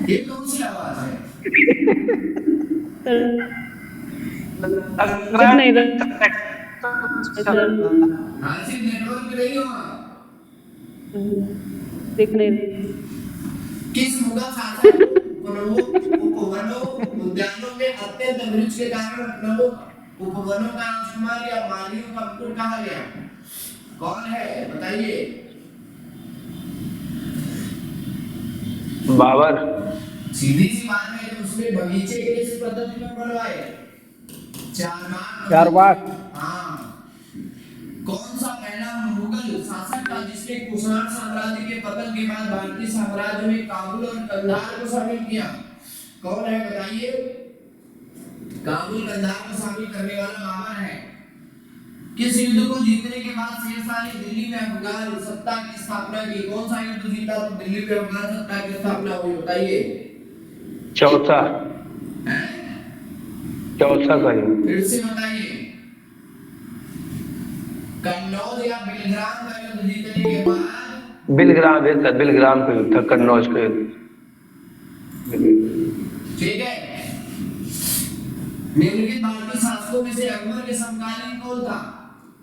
ये कौन सी आवाज है? सर दिख नहीं रहा सर हाँ सिर्फ नेटवर्क पे नहीं हुआ। दिख नहीं रहा। किस मुगल शासक उपवनों उद्यानों में अत्यंत अभिरुचि के कारण प्रमुख उपवनों का राजकुमार या मालियों का मुकुट कहा गया? कौन है बताइए? बाबर। सीधी सी बात है कि उसने बगीचे किस पद्धति में बनवाए? चारबाग। हाँ। कौन सा पहला मुगल शासक था जिसने कुषाण साम्राज्य के पतन के बाद भारतीय साम्राज्य में काबुल और कंधार को शामिल किया? कौन है बताइए? काबुल कंधार को शामिल करने वाला बाबर है। किस युद्ध को जीतने के बाद शेरशाह ने दिल्ली में अफगान सत्ता की स्थापना की? कौन सा युद्ध जीता तो दिल्ली में अफगान सत्ता की स्थापना हुई बताइए? चौथा। हैं? चौथा का युद्ध। फिर से बताइए। कन्नौज या बिलग्राम का युद्ध जीतने के बाद बिलग्राम है सर, बिलग्राम का युद्ध था, कन्नौज का युद्ध। ठीक है। निम्नलिखित भारतीय शासकों में से अकबर के समकालीन कौन था?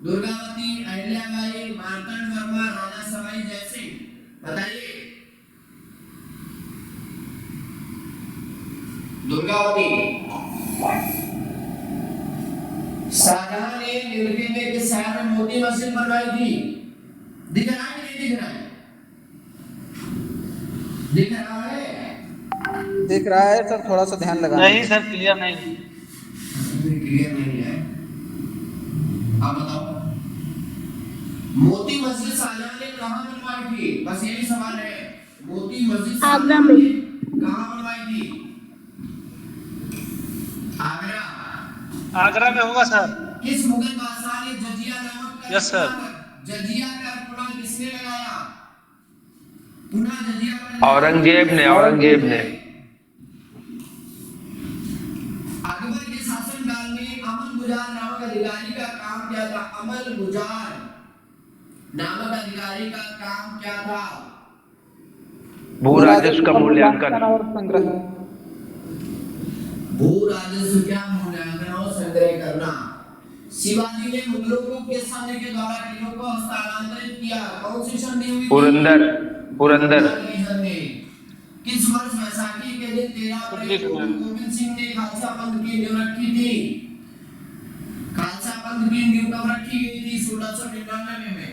दुर्गावती, अहिल्याबाई, मार्तंड वर्मा, राजा सवाई जयसिंह। बताइए। दुर्गावती। शाहजहां ने निम्नलिखित में किस शहर में मोती मस्जिद बनवाई थी? दिख रहा है कि नहीं दिख रहा है? दिख रहा है? दिख रहा है सर, थोड़ा सा ध्यान लगाना। नहीं सर क्लियर नहीं। क्लियर नहीं है। आप बताओ। मोती मस्जिद शाहजहां ने कहाँ बनवाई थी? बस यही सवाल है। मोती मस्जिद आगरा में। कहाँ बनवाई थी? आगरा। आगरा में होगा सर। किस मुगल बादशाह ने जजिया नामक कर यस सर। जजिया कर पुनः किसने लगाया? पुनः जजिया कर औरंगजेब ने, औरंगजेब ने। अकबर के शासनकाल में अमल गुजार नामक अधिकारी का काम क्या था? अमल गुजार नामक अधिकारी का काम क्या था? भू राजस्व का मूल्यांकन। और संग्रह। भू राजस्व क्या मूल्यांकन और संग्रह करना। शिवाजी ने मुगलों को किस संधि के द्वारा किलों को हस्तांतरित किया? कौन सी संधि हुई? पुरंदर। पुरंदर। किस वर्ष वैसाखी के दिन 13 अप्रैल को गोविंद सिंह ने खालसा पंथ की नींव रखी थी? खालसा पंथ की नींव कब रखी गई थी? 1699 में।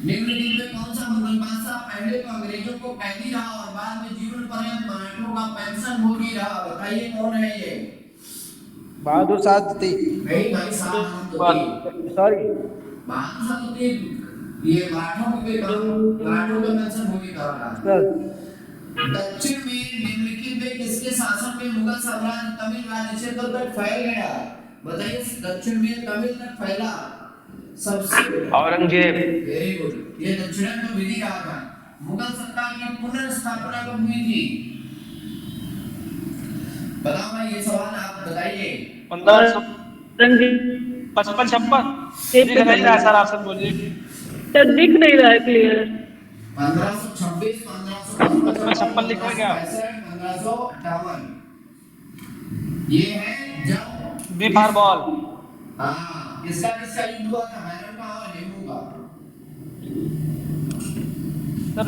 निम्नलिखित में कौन सा मुगल बादशाह पहले तो अंग्रेजों को कैदी रहा और बाद में जीवन पर्यंत मराठों का पेंशन भोगी रहा? बताइए कौन है ये? बहादुर शाह द्वितीय। नहीं भाई साहब, सॉरी, बहादुर शाह द्वितीय ये मराठों के मराठों का पेंशन भोगी रहा। सर दक्षिण में निम्नलिखित में किसके शासन में मुगल साम्राज्य तमिल राज्य क्षेत्र तक फैल गया? बताइए। दक्षिण में तमिल तक फैला सबसे। औरंगजेब। Very good. ये दक्षिणायन विधि कहा था। मुगल सत्ता की पुनर्स्थापना कब हुई थी? बताओ भाई, ये सवाल आप बताइए। 1555 56 दिख नहीं रहा सर, ऑप्शन बोलिए। सर दिख नहीं रहा है क्लियर। 1526, 1555 लिखा है क्या? 1558। ये है जब बी फॉर बॉल। हाँ किसका किसका युद्ध हुआ था, मेरठ का और हेमू का? सर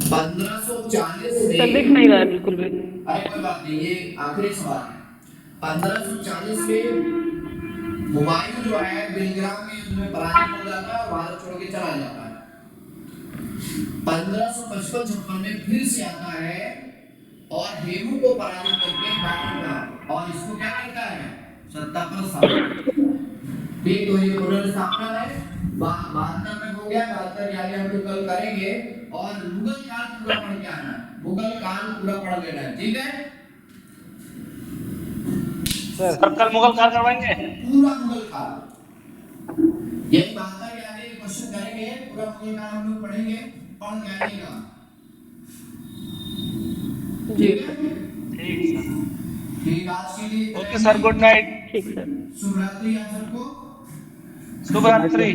1540 सर दिख में, नहीं रहा है बिल्कुल भी। अरे कोई बात नहीं, ये आखिरी सवाल है। 1540 में हुमायूं जो है बेलग्राम में युद्ध में पराजित हो जाता है और भारत छोड़ के चला जाता है। 1555-56 में फिर से आता है और हेमू को पराजित करके बैटल का, और इसको क्या करता है, सत्ता पर स्थापना। ठीक, तो ये पुनर्स्थापना है। 72 में हो गया, 72 यानी हम लोग कल करेंगे, और मुगल काल पूरा पढ़ के आना है, मुगल काल पूरा पढ़ लेना है, ठीक है? सर कल मुगल काल करवाएंगे। पूरा मुगल काल, यही 72 यानी क्वेश्चन करेंगे, पूरा मुगल काल हम लोग पढ़ेंगे, पढ़ के आइएगा, जी ठीक है? ठीक सर। ठीक, आज के लिए ओके सर, गुड नाइट। ठीक सर। शुभ रात्रि आप सबको। शुभ रात्रि।